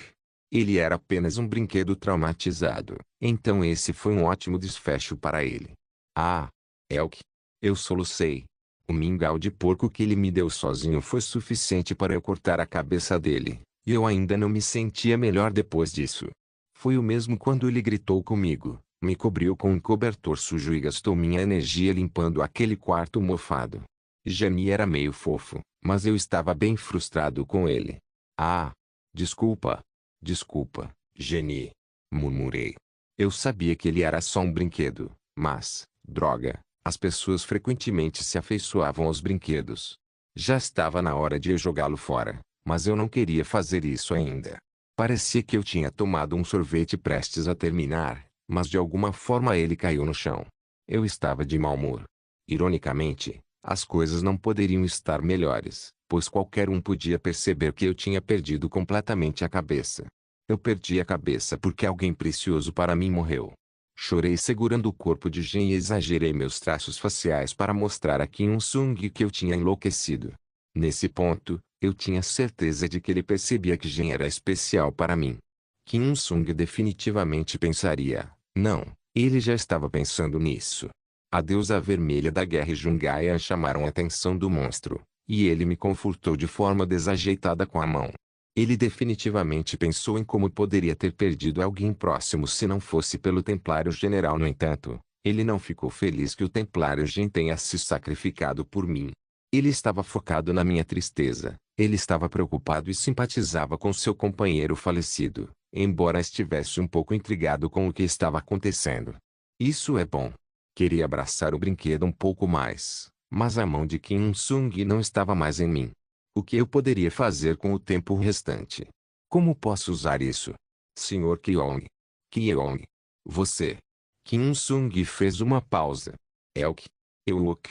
[SPEAKER 1] Ele era apenas um brinquedo traumatizado, então esse foi um ótimo desfecho para ele. Ah! Elk. Eu solucei. O mingau de porco que ele me deu sozinho foi suficiente para eu cortar a cabeça dele, e eu ainda não me sentia melhor depois disso. Foi o mesmo quando ele gritou comigo, me cobriu com um cobertor sujo e gastou minha energia limpando aquele quarto mofado. Geni era meio fofo, mas eu estava bem frustrado com ele. Ah! Desculpa. Desculpa, Geni. Murmurei. Eu sabia que ele era só um brinquedo, mas, droga, as pessoas frequentemente se afeiçoavam aos brinquedos. Já estava na hora de eu jogá-lo fora, mas eu não queria fazer isso ainda. Parecia que eu tinha tomado um sorvete prestes a terminar, mas de alguma forma ele caiu no chão. Eu estava de mau humor. Ironicamente, as coisas não poderiam estar melhores, pois qualquer um podia perceber que eu tinha perdido completamente a cabeça. Eu perdi a cabeça porque alguém precioso para mim morreu. Chorei segurando o corpo de Jin e exagerei meus traços faciais para mostrar a Kim Il-sung que eu tinha enlouquecido. Nesse ponto, eu tinha certeza de que ele percebia que Jin era especial para mim. Kim Il-sung definitivamente pensaria, não, ele já estava pensando nisso. A deusa vermelha da guerra e Jungaya chamaram a atenção do monstro, e ele me confortou de forma desajeitada com a mão. Ele definitivamente pensou em como poderia ter perdido alguém próximo se não fosse pelo Templário General. No entanto, ele não ficou feliz que o Templário Jin tenha se sacrificado por mim. Ele estava focado na minha tristeza, ele estava preocupado e simpatizava com seu companheiro falecido, embora estivesse um pouco intrigado com o que estava acontecendo. Isso é bom. Queria abraçar o brinquedo um pouco mais, mas a mão de Kim Il-sung não estava mais em mim. O que eu poderia fazer com o tempo restante? Como posso usar isso? Sr. Kyong. Kyong. Você. Kim Sung fez uma pausa. Elk. Euk.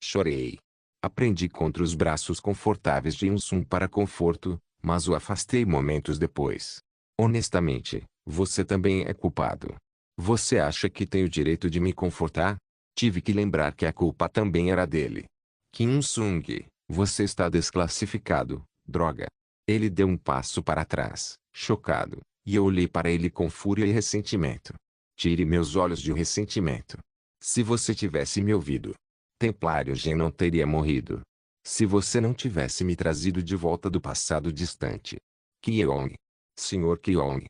[SPEAKER 1] Chorei. Aprendi contra os braços confortáveis de Sung para conforto, mas o afastei momentos depois. Honestamente, você também é culpado. Você acha que tem o direito de me confortar? Tive que lembrar que a culpa também era dele. Kim Sung, você está desclassificado, droga. Ele deu um passo para trás, chocado, e eu olhei para ele com fúria e ressentimento. Tire meus olhos de ressentimento. Se você tivesse me ouvido, Templário Gen não teria morrido. Se você não tivesse me trazido de volta do passado distante. Kyong. Senhor Kyong.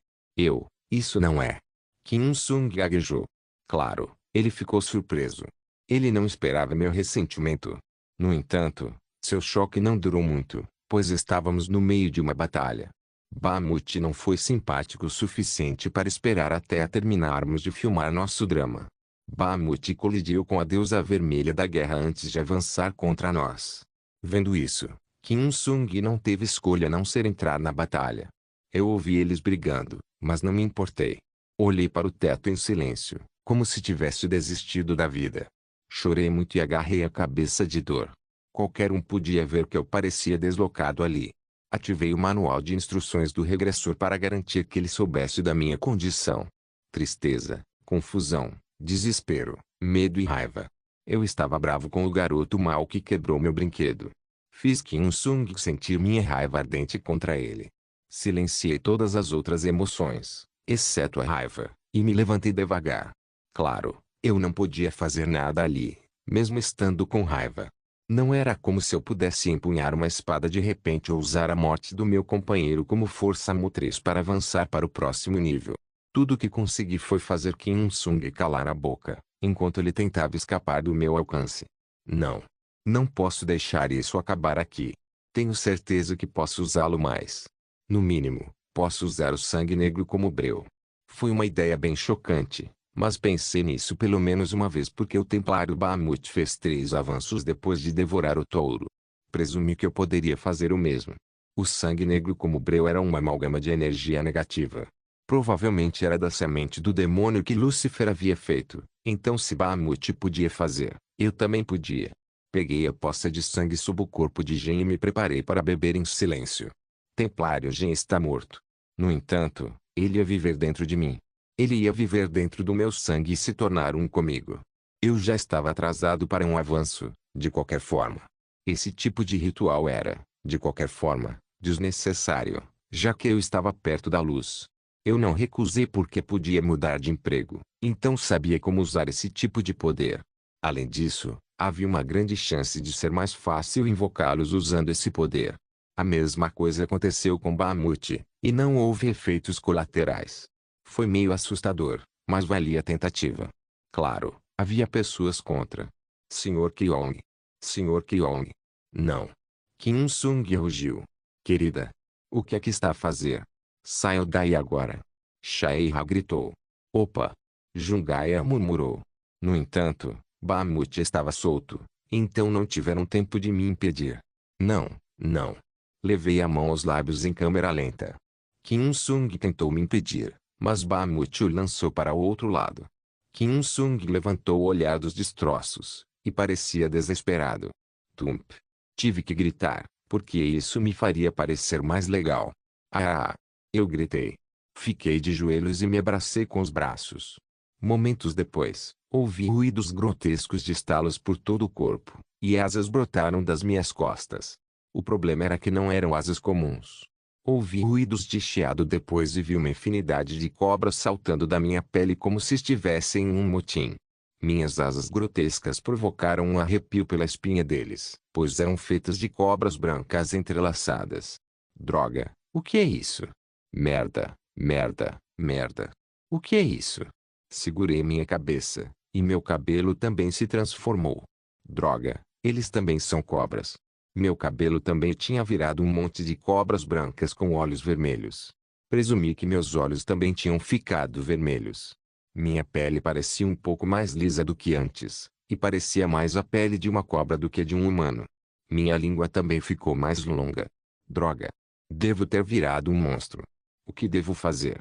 [SPEAKER 1] Isso não é. Kim Sung gaguejou. Claro, ele ficou surpreso. Ele não esperava meu ressentimento. No entanto, seu choque não durou muito, pois estávamos no meio de uma batalha. Bahamut não foi simpático o suficiente para esperar até terminarmos de filmar nosso drama. Bahamut colidiu com a deusa vermelha da guerra antes de avançar contra nós. Vendo isso, Kim Sung não teve escolha a não ser entrar na batalha. Eu ouvi eles brigando, mas não me importei. Olhei para o teto em silêncio, como se tivesse desistido da vida. Chorei muito e agarrei a cabeça de dor. Qualquer um podia ver que eu parecia deslocado ali. Ativei o manual de instruções do regressor para garantir que ele soubesse da minha condição. Tristeza, confusão, desespero, medo e raiva. Eu estava bravo com o garoto mau que quebrou meu brinquedo. Fiz Kim Sung sentir minha raiva ardente contra ele. Silenciei todas as outras emoções, exceto a raiva, e me levantei devagar. Claro, eu não podia fazer nada ali, mesmo estando com raiva. Não era como se eu pudesse empunhar uma espada de repente ou usar a morte do meu companheiro como força motriz para avançar para o próximo nível. Tudo o que consegui foi fazer Kim Sung calar a boca, enquanto ele tentava escapar do meu alcance. Não. Não posso deixar isso acabar aqui. Tenho certeza que posso usá-lo mais. No mínimo, posso usar o sangue negro como breu. Foi uma ideia bem chocante, mas pensei nisso pelo menos uma vez porque o Templário Bahamut fez 3 avanços depois de devorar o touro. Presumi que eu poderia fazer o mesmo. O sangue negro como breu era uma amálgama de energia negativa. Provavelmente era da semente do demônio que Lúcifer havia feito, então se Bahamut podia fazer, eu também podia. Peguei a poça de sangue sob o corpo de Gen e me preparei para beber em silêncio. Templário Gen está morto. No entanto, ele ia viver dentro de mim. Ele ia viver dentro do meu sangue e se tornar um comigo. Eu já estava atrasado para um avanço, de qualquer forma. Esse tipo de ritual era, de qualquer forma, desnecessário, já que eu estava perto da luz. Eu não recusei porque podia mudar de emprego, então sabia como usar esse tipo de poder. Além disso, havia uma grande chance de ser mais fácil invocá-los usando esse poder. A mesma coisa aconteceu com Bahamut, e não houve efeitos colaterais. Foi meio assustador, mas valia a tentativa. Claro, havia pessoas contra. Sr. Kyong. Sr. Kyong. Não. Kim Sung rugiu. Querida. O que é que está a fazer? Saiam daí agora. Shaeha gritou. Opa! Jungaya murmurou. No entanto, Bahamut estava solto, então não tiveram tempo de me impedir. Não, não. Levei a mão aos lábios em câmera lenta. Kim Sung tentou me impedir, mas Bahamut o lançou para o outro lado. Kim Sung levantou o olhar dos destroços, e parecia desesperado. Tump. Tive que gritar, porque isso me faria parecer mais legal. Ah! Eu gritei. Fiquei de joelhos e me abracei com os braços. Momentos depois, ouvi ruídos grotescos de estalos por todo o corpo, e asas brotaram das minhas costas. O problema era que não eram asas comuns. Ouvi ruídos de chiado depois e vi uma infinidade de cobras saltando da minha pele como se estivessem em um motim. Minhas asas grotescas provocaram um arrepio pela espinha deles, pois eram feitas de cobras brancas entrelaçadas. Droga, o que é isso? Merda, merda, merda. O que é isso? Segurei minha cabeça, e meu cabelo também se transformou. Droga, eles também são cobras. Meu cabelo também tinha virado um monte de cobras brancas com olhos vermelhos. Presumi que meus olhos também tinham ficado vermelhos. Minha pele parecia um pouco mais lisa do que antes, e parecia mais a pele de uma cobra do que de um humano. Minha língua também ficou mais longa. Droga. Devo ter virado um monstro. O que devo fazer?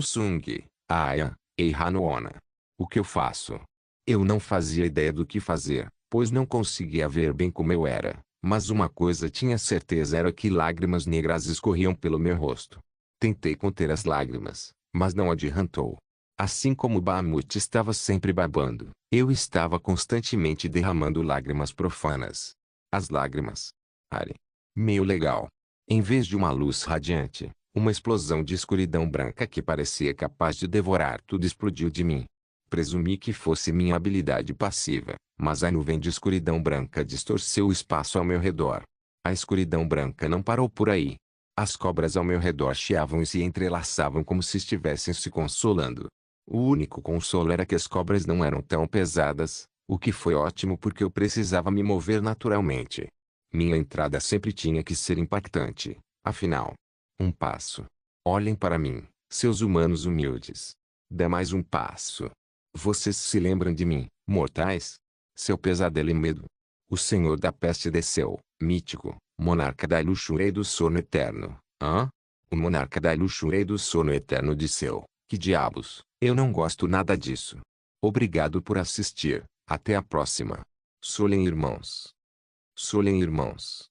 [SPEAKER 1] Sung, Aya, Ei Hanoona. O que eu faço? Eu não fazia ideia do que fazer, pois não conseguia ver bem como eu era, mas uma coisa tinha certeza era que lágrimas negras escorriam pelo meu rosto. Tentei conter as lágrimas, mas não adiantou. Assim como Bahamut estava sempre babando, eu estava constantemente derramando lágrimas profanas. As lágrimas. Ari. Meio legal. Em vez de uma luz radiante, uma explosão de escuridão branca que parecia capaz de devorar tudo explodiu de mim. Presumi que fosse minha habilidade passiva, mas a nuvem de escuridão branca distorceu o espaço ao meu redor. A escuridão branca não parou por aí. As cobras ao meu redor chiavam e se entrelaçavam como se estivessem se consolando. O único consolo era que as cobras não eram tão pesadas, o que foi ótimo porque eu precisava me mover naturalmente. Minha entrada sempre tinha que ser impactante, afinal. Um passo. Olhem para mim, seus humanos humildes. Dê mais um passo. Vocês se lembram de mim, mortais? Seu pesadelo e medo. O Senhor da Peste desceu, mítico, monarca da luxúria e do sono eterno. Hã? O monarca da luxúria e do sono eterno desceu. Que diabos, eu não gosto nada disso. Obrigado por assistir, até a próxima. Solem irmãos. Solem irmãos.